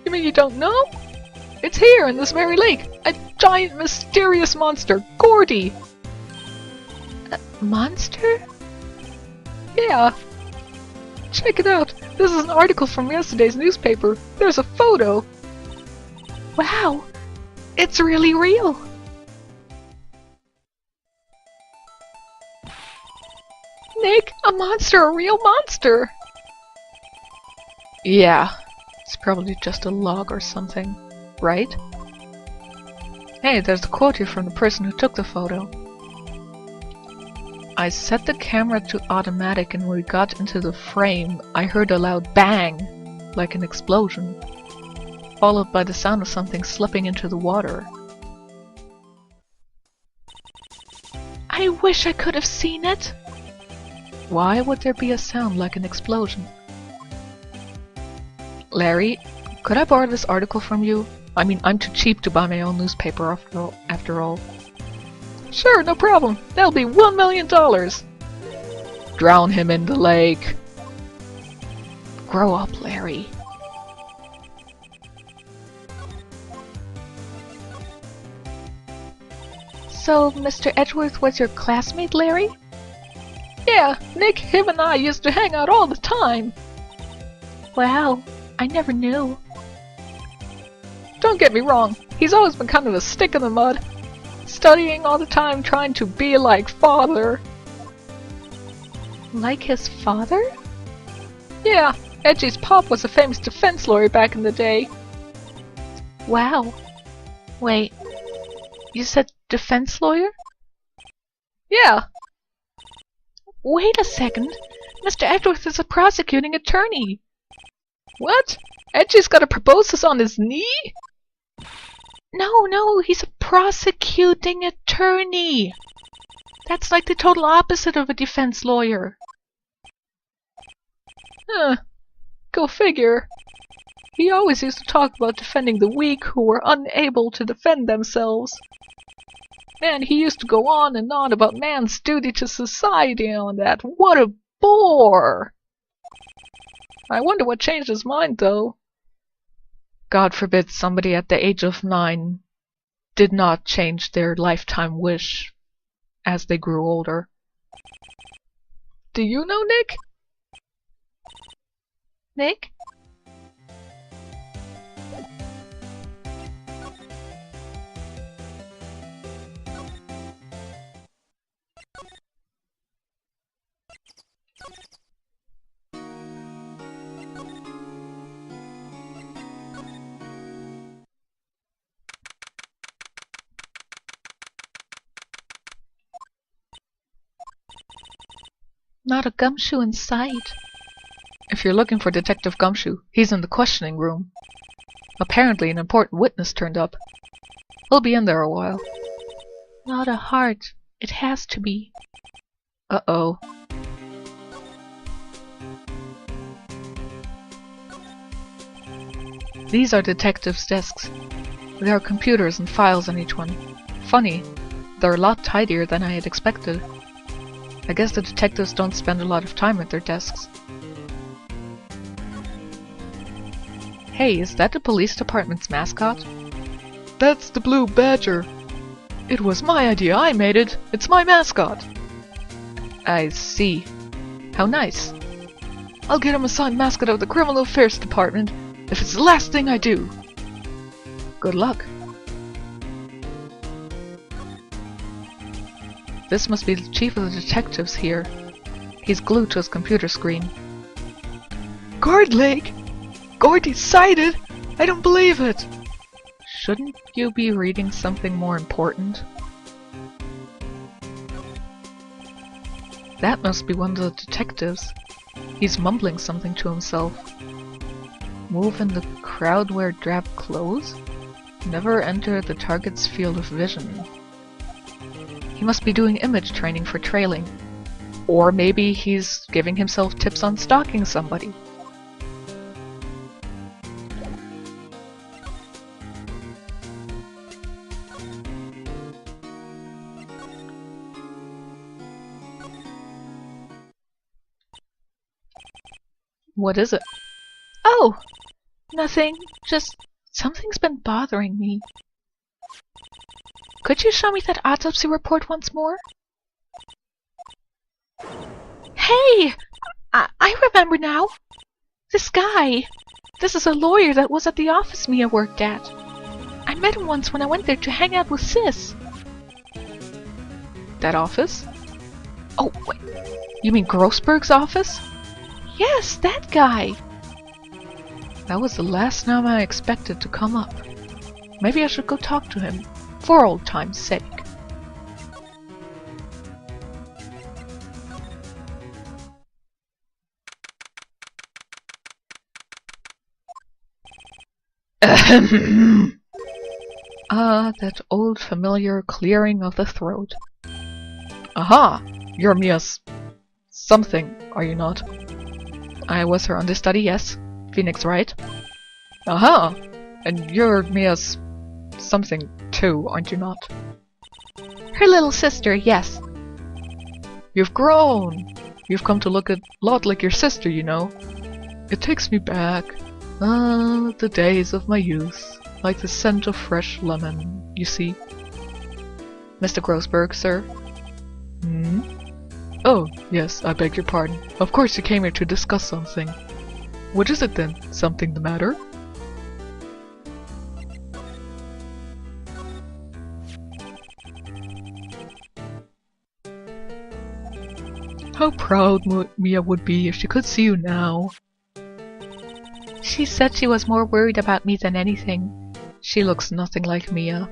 You mean you don't know? It's here in this very lake. A giant mysterious monster, Gordy. A monster? Yeah. Check it out. This is an article from yesterday's newspaper. There's a photo. Wow. It's really real. Nick, a monster, a real monster. Yeah. It's probably just a log or something, right? Hey, there's a quote here from the person who took the photo. I set the camera to automatic and when we got into the frame, I heard a loud bang, like an explosion, followed by the sound of something slipping into the water. I wish I could have seen it! Why would there be a sound like an explosion? Larry, could I borrow this article from you? I mean, I'm too cheap to buy my own newspaper after all. Sure, no problem. That'll be $1 million. Drown him in the lake. Grow up, Larry. So, Mr. Edgeworth was your classmate, Larry? Yeah, Nick, him and I used to hang out all the time. Wow, I never knew. Don't get me wrong, he's always been kind of a stick in the mud. Studying all the time, trying to be like father. Like his father? Yeah, Edgy's pop was a famous defense lawyer back in the day. Wow. Wait, you said defense lawyer? Yeah. Wait a second. Mr. Edgeworth is a prosecuting attorney. What? Edgy's got a proboscis on his knee? No, he's a prosecuting attorney. That's like the total opposite of a defense lawyer. Huh. Go figure. He always used to talk about defending the weak who were unable to defend themselves. Man, he used to go on and on about man's duty to society and all that. What a bore! I wonder what changed his mind, though. God forbid somebody at the age of 9 did not change their lifetime wish as they grew older. Do you know Nick? Nick? Not a gumshoe in sight. If you're looking for Detective Gumshoe, he's in the questioning room. Apparently an important witness turned up. He'll be in there a while. Not a heart. It has to be. Uh-oh. These are detectives' desks. There are computers and files on each one. Funny, they're a lot tidier than I had expected. I guess the detectives don't spend a lot of time at their desks. Hey, is that the police department's mascot? That's the blue badger. It was my idea, I made it. It's my mascot. I see. How nice. I'll get him assigned mascot of the criminal affairs department if it's the last thing I do. Good luck. This must be the chief of the detectives here. He's glued to his computer screen. Guard Lake! Gordy's sighted! I don't believe it! Shouldn't you be reading something more important? That must be one of the detectives. He's mumbling something to himself. Move in the crowd, wear drab clothes? Never enter the target's field of vision. He must be doing image training for trailing. Or maybe he's giving himself tips on stalking somebody. What is it? Oh! Nothing. Just something's been bothering me. Could you show me that autopsy report once more? Hey! I remember now! This guy! This is a lawyer that was at the office Mia worked at. I met him once when I went there to hang out with Sis. That office? Oh, wait. You mean Grossberg's office? Yes, that guy! That was the last name I expected to come up. Maybe I should go talk to him. For old time's sake. That old familiar clearing of the throat. Aha! You're Mia's something, are you not? I was her understudy, yes. Phoenix, right? Aha! And you're Mia's something too, aren't you not? Her little sister, yes. You've grown! You've come to look a lot like your sister, you know. It takes me back. The days of my youth. Like the scent of fresh lemon, you see. Mr. Grossberg, sir? Hmm? Oh, yes, I beg your pardon. Of course you came here to discuss something. What is it then? Something the matter? How proud Mia would be if she could see you now. She said she was more worried about me than anything. She looks nothing like Mia.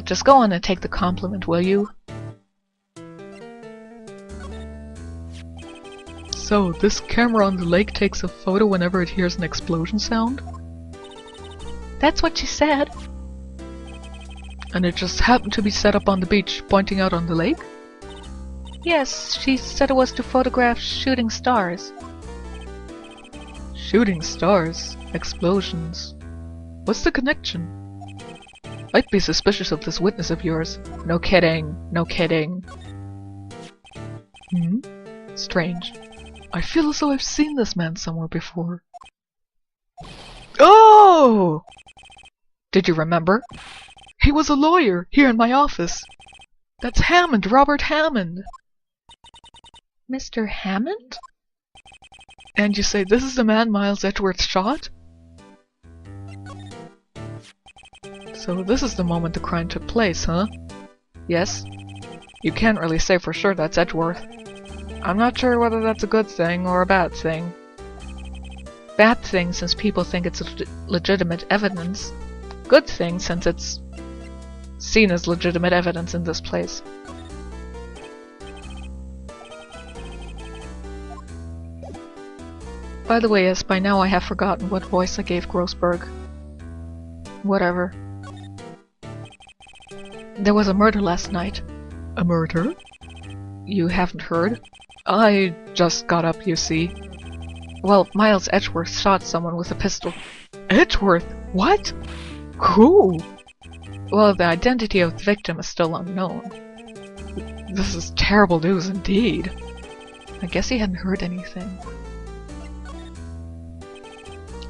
Just go on and take the compliment, will you? So, this camera on the lake takes a photo whenever it hears an explosion sound? That's what she said. And it just happened to be set up on the beach, pointing out on the lake? Yes, she said it was to photograph shooting stars. Shooting stars? Explosions? What's the connection? I'd be suspicious of this witness of yours. No kidding. No kidding. Hmm? Strange. I feel as though I've seen this man somewhere before. Oh! Did you remember? He was a lawyer here in my office. That's Hammond, Robert Hammond. Mr. Hammond? And you say this is the man Miles Edgeworth shot? So this is the moment the crime took place, huh? Yes? You can't really say for sure that's Edgeworth. I'm not sure whether that's a good thing or a bad thing. Bad thing since people think it's legitimate evidence. Good thing since it's seen as legitimate evidence in this place. By the way, yes, by now I have forgotten what voice I gave Grossberg. Whatever. There was a murder last night. A murder? You haven't heard? I just got up, you see. Well, Miles Edgeworth shot someone with a pistol. Edgeworth? What? Who? Well, the identity of the victim is still unknown. This is terrible news indeed. I guess he hadn't heard anything.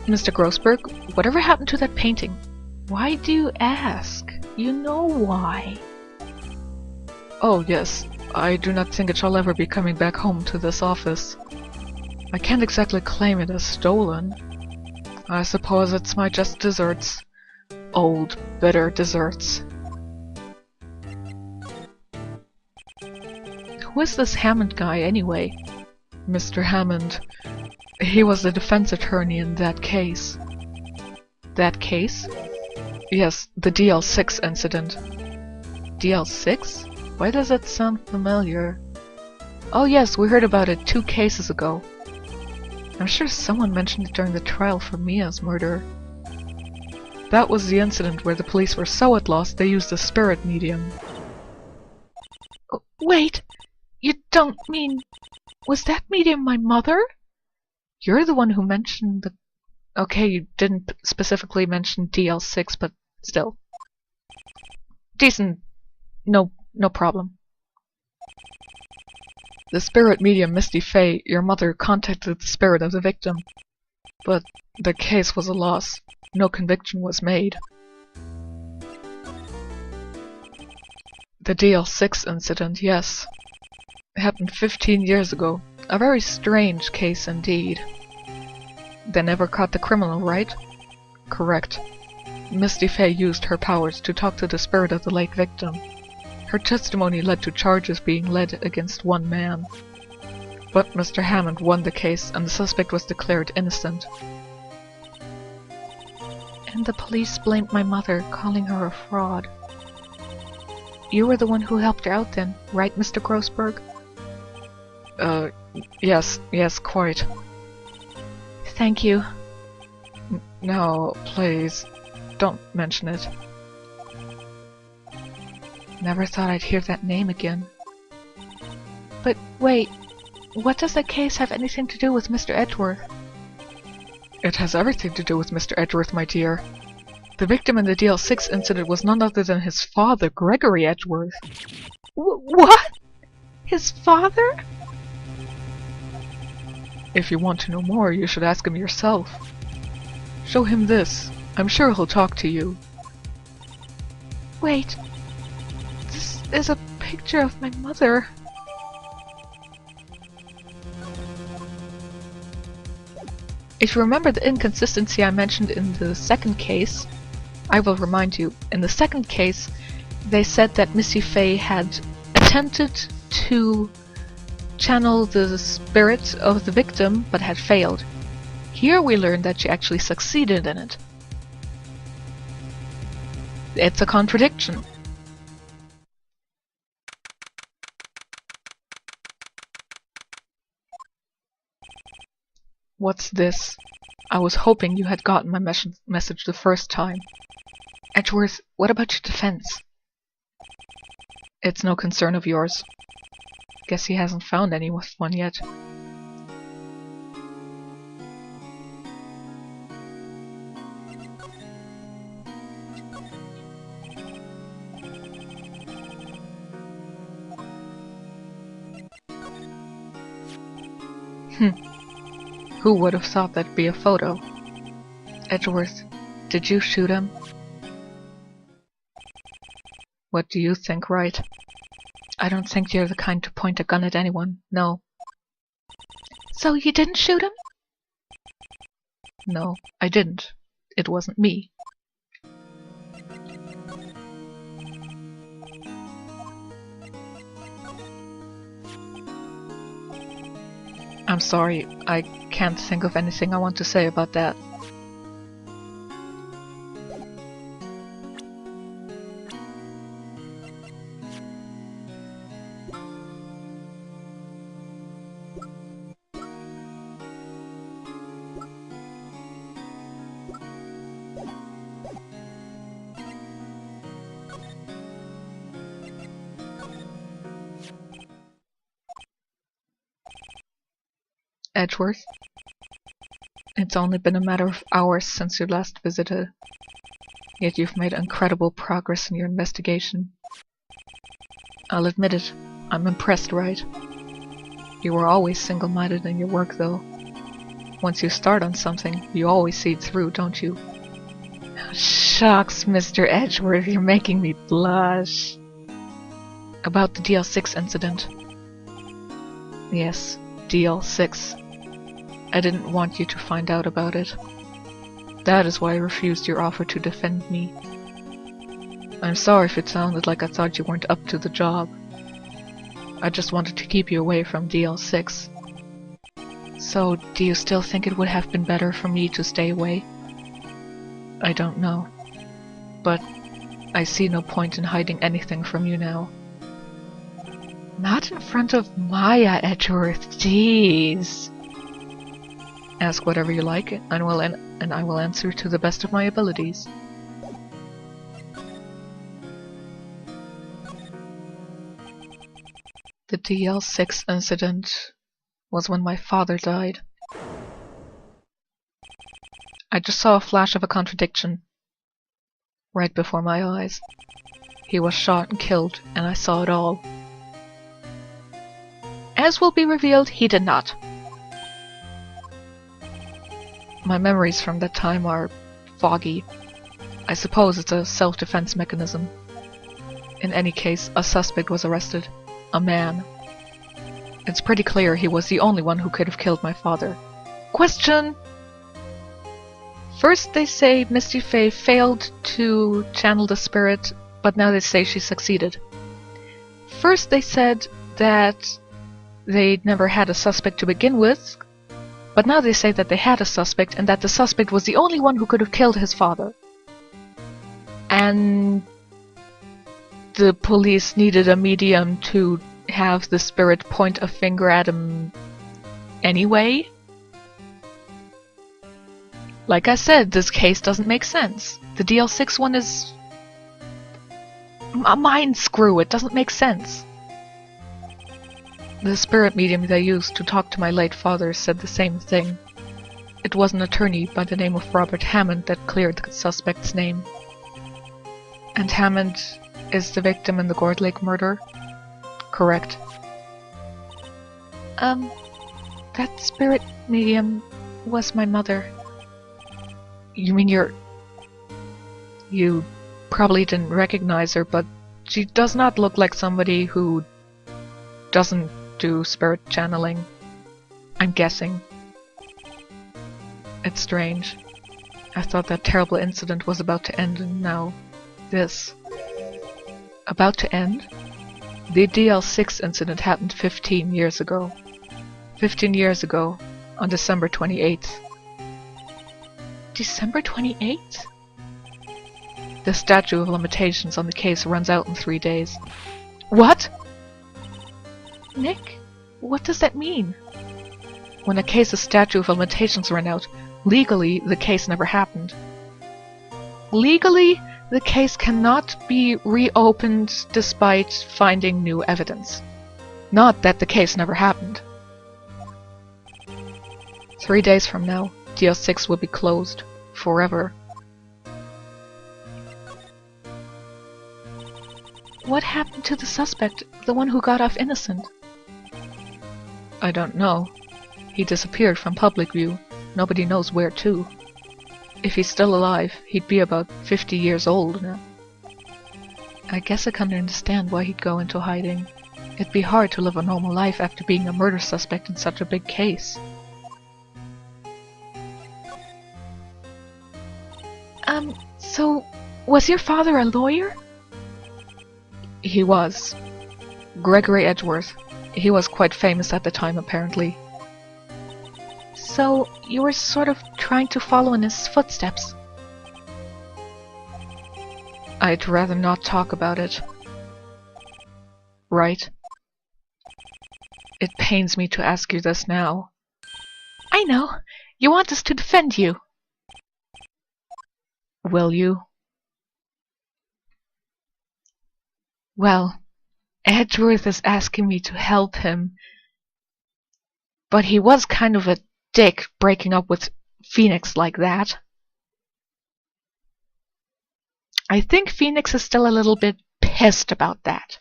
Mr. Grossberg, whatever happened to that painting? Why do you ask? You know why. Oh, yes. I do not think it shall ever be coming back home to this office. I can't exactly claim it as stolen. I suppose it's my just desserts. Old, bitter desserts. Who is this Hammond guy, anyway? Mr. Hammond. He was the defense attorney in that case. That case? Yes, the DL6 incident. DL6? Why does that sound familiar? Oh yes, we heard about it 2 cases ago. I'm sure someone mentioned it during the trial for Mia's murder. That was the incident where the police were so at loss they used a spirit medium. Wait! You don't mean... Was that medium my mother? You're the one who mentioned the... Okay, you didn't specifically mention DL6, but still. Decent. No problem. The spirit medium Misty Fey, your mother, contacted the spirit of the victim. But the case was a loss. No conviction was made. The DL6 incident, yes. It happened 15 years ago. A very strange case indeed. They never caught the criminal, right? Correct. Misty Fey used her powers to talk to the spirit of the late victim. Her testimony led to charges being led against one man. But Mr. Hammond won the case and the suspect was declared innocent. And the police blamed my mother, calling her a fraud. You were the one who helped her out then, right, Mr. Grossberg? Yes, quite. Thank you. No, please, don't mention it. Never thought I'd hear that name again. But wait, what does that case have anything to do with Mr. Edgeworth? It has everything to do with Mr. Edgeworth, my dear. The victim in the DL6 incident was none other than his father, Gregory Edgeworth. What? His father? If you want to know more, you should ask him yourself. Show him this. I'm sure he'll talk to you. Wait. This is a picture of my mother. If you remember the inconsistency I mentioned in the second case, I will remind you. In the second case, they said that Missy Fey had attempted to channel the spirit of the victim, but had failed. Here we learn that she actually succeeded in it. It's a contradiction. What's this? I was hoping you had gotten my message the first time. Edgeworth, what about your defense? It's no concern of yours. Guess he hasn't found anyone yet. Who would have thought that'd be a photo? Edgeworth, did you shoot him? What do you think, right? I don't think you're the kind to point a gun at anyone, no. So you didn't shoot him? No, I didn't. It wasn't me. I'm sorry, I can't think of anything I want to say about that. Edgeworth, it's only been a matter of hours since you last visited, yet you've made incredible progress in your investigation. I'll admit it, I'm impressed, right? You were always single-minded in your work, though. Once you start on something, you always see it through, don't you? Shucks, Mr. Edgeworth, you're making me blush. About the DL6 incident. Yes, DL6. I didn't want you to find out about it. That is why I refused your offer to defend me. I'm sorry if it sounded like I thought you weren't up to the job. I just wanted to keep you away from DL6. So, do you still think it would have been better for me to stay away? I don't know. But I see no point in hiding anything from you now. Not in front of Maya, Edgeworth, jeez. Ask whatever you like, and I will answer to the best of my abilities. The DL6 incident was when my father died. I just saw a flash of a contradiction. Right before my eyes. He was shot and killed, and I saw it all. As will be revealed, he did not. My memories from that time are foggy. I suppose it's a self-defense mechanism. In any case, a suspect was arrested. A man. It's pretty clear he was the only one who could have killed my father. Question! First they say Misty Faye failed to channel the spirit, but now they say she succeeded. First they said that they'd never had a suspect to begin with, but now they say that they had a suspect and that the suspect was the only one who could have killed his father. And the police needed a medium to have the spirit point a finger at him anyway? Like I said, this case doesn't make sense. The DL6 one is a mind screw, it doesn't make sense. The spirit medium they used to talk to my late father said the same thing. It was an attorney by the name of Robert Hammond that cleared the suspect's name. And Hammond is the victim in the Gourd Lake murder? Correct. That spirit medium was my mother. You mean you probably didn't recognize her, but she does not look like somebody who doesn't do spirit channeling. I'm guessing. It's strange. I thought that terrible incident was about to end, and now this. About to end? The DL6 incident happened 15 years ago. 15 years ago, on December 28th. December 28th? The statute of limitations on the case runs out in 3 days. What? Nick, what does that mean? When a case's statute of limitations run out, legally the case never happened. Legally, the case cannot be reopened despite finding new evidence. Not that the case never happened. 3 days from now, DL6 will be closed. Forever. What happened to the suspect, the one who got off innocent? I don't know. He disappeared from public view. Nobody knows where to. If he's still alive, he'd be about 50 years old now. I guess I can understand why he'd go into hiding. It'd be hard to live a normal life after being a murder suspect in such a big case. So, was your father a lawyer? He was. Gregory Edgeworth. He was quite famous at the time, apparently. So, you were sort of trying to follow in his footsteps? I'd rather not talk about it. Right? It pains me to ask you this now. I know. You want us to defend you. Will you? Well, Edgeworth is asking me to help him. But he was kind of a dick breaking up with Phoenix like that. I think Phoenix is still a little bit pissed about that.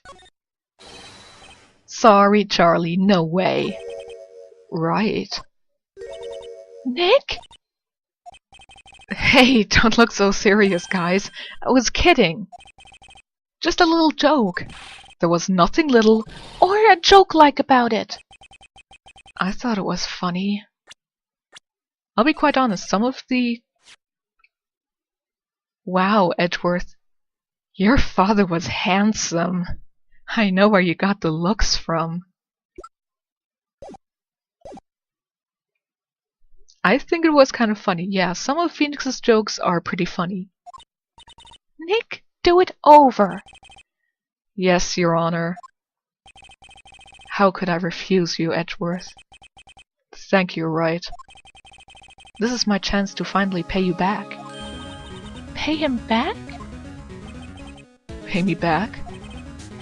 Sorry, Charlie, no way. Right. Nick? Hey, don't look so serious, guys. I was kidding. Just a little joke. There was nothing little or a joke-like about it. I thought it was funny. I'll be quite honest, some of the... Wow, Edgeworth. Your father was handsome. I know where you got the looks from. I think it was kind of funny. Yeah, some of Phoenix's jokes are pretty funny. Nick, do it over. Yes, Your Honor. How could I refuse you, Edgeworth? Thank you, right. This is my chance to finally pay you back. Pay him back? Pay me back?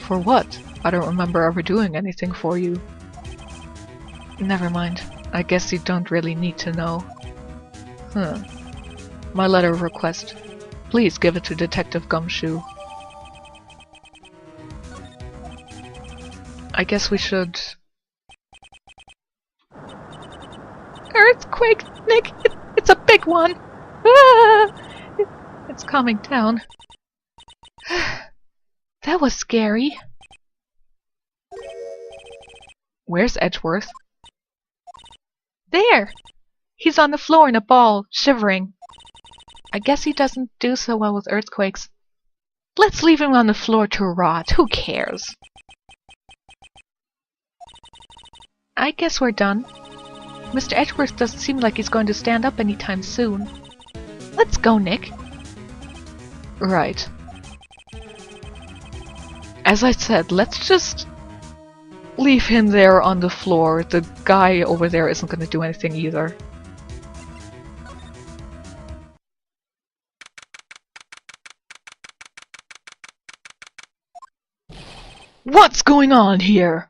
For what? I don't remember ever doing anything for you. Never mind. I guess you don't really need to know. My letter of request. Please give it to Detective Gumshoe. I guess we should... Earthquake, Nick! It's a big one! Ah! It's calming down. That was scary. Where's Edgeworth? There! He's on the floor in a ball, shivering. I guess he doesn't do so well with earthquakes. Let's leave him on the floor to rot. Who cares? I guess we're done. Mr. Edgeworth doesn't seem like he's going to stand up anytime soon. Let's go, Nick. Right. As I said, let's just leave him there on the floor. The guy over there isn't going to do anything either. What's going on here?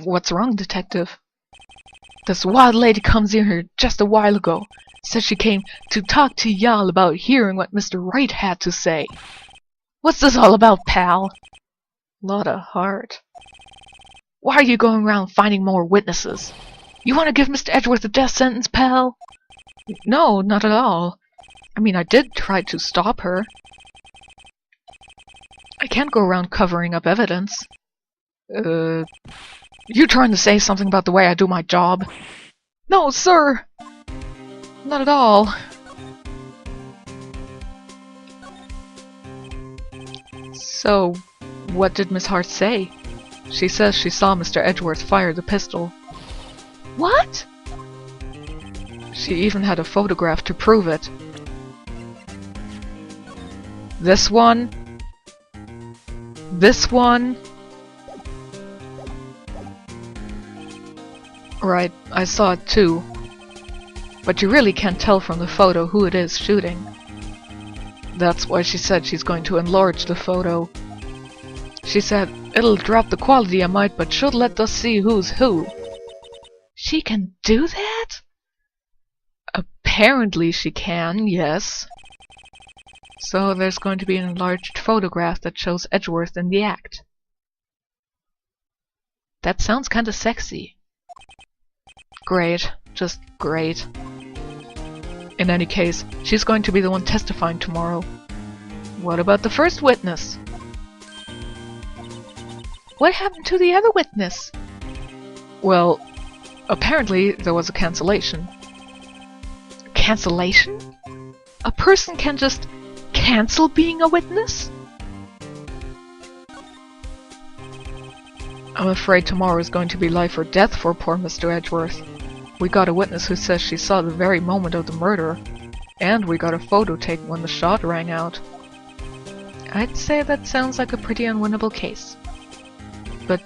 What's wrong, Detective? This wild lady comes in here just a while ago. Said she came to talk to y'all about hearing what Mr. Wright had to say. What's this all about, pal? Lot of heart. Why are you going around finding more witnesses? You want to give Mr. Edgeworth a death sentence, pal? No, not at all. I mean, I did try to stop her. I can't go around covering up evidence. You trying to say something about the way I do my job? No, sir! Not at all. So, what did Miss Hart say? She says she saw Mr. Edgeworth fire the pistol. What? She even had a photograph to prove it. This one. This one. Right, I saw it too. But you really can't tell from the photo who it is shooting. That's why she said she's going to enlarge the photo. She said, it'll drop the quality a mite, but should let us see who's who. She can do that? Apparently she can, yes. So there's going to be an enlarged photograph that shows Edgeworth in the act. That sounds kinda sexy. Great. Just great. In any case, she's going to be the one testifying tomorrow. What about the first witness? What happened to the other witness? Well, apparently there was a cancellation. Cancellation? A person can just cancel being a witness? I'm afraid tomorrow is going to be life or death for poor Mr. Edgeworth. We got a witness who says she saw the very moment of the murder, and we got a photo taken when the shot rang out. I'd say that sounds like a pretty unwinnable case. But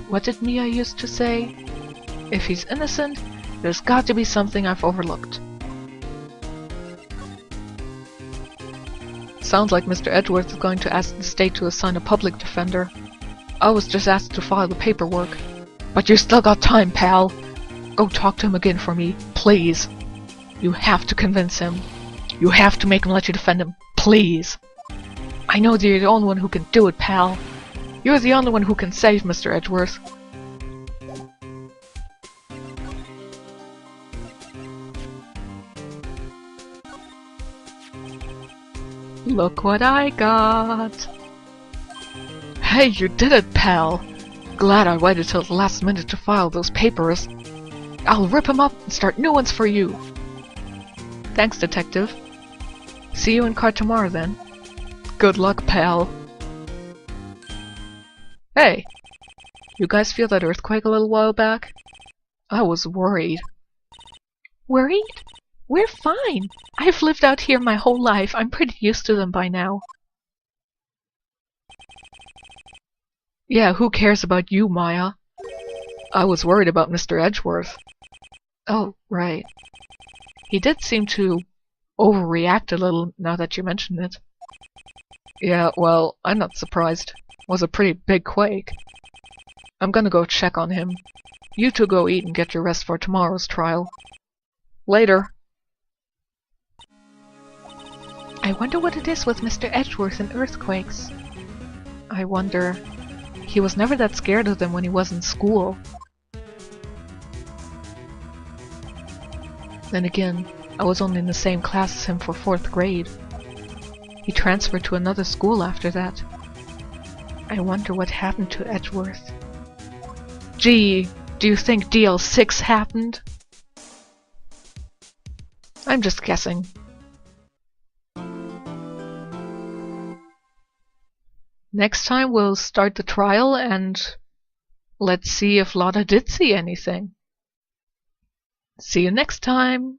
what did Mia used to say? If he's innocent, there's got to be something I've overlooked. Sounds like Mr. Edgeworth is going to ask the state to assign a public defender. I was just asked to file the paperwork. But you still got time, pal. Go talk to him again for me, please. You have to convince him. You have to make him let you defend him, please. I know that you're the only one who can do it, pal. You're the only one who can save Mr. Edgeworth. Look what I got! Hey, you did it, pal! Glad I waited till the last minute to file those papers. I'll rip them up and start new ones for you. Thanks, detective. See you in court tomorrow, then. Good luck, pal. Hey! You guys feel that earthquake a little while back? I was worried. Worried? We're fine. I've lived out here my whole life. I'm pretty used to them by now. Yeah, who cares about you, Maya? I was worried about Mr. Edgeworth. Oh, right. He did seem to overreact a little now that you mention it. Yeah, well, I'm not surprised. It was a pretty big quake. I'm gonna go check on him. You two go eat and get your rest for tomorrow's trial. Later. I wonder what it is with Mr. Edgeworth and earthquakes. I wonder... He was never that scared of them when he was in school. Then again, I was only in the same class as him for 4th grade. He transferred to another school after that. I wonder what happened to Edgeworth. Gee, do you think DL6 happened? I'm just guessing. Next time we'll start the trial and let's see if Lotta did see anything. See you next time!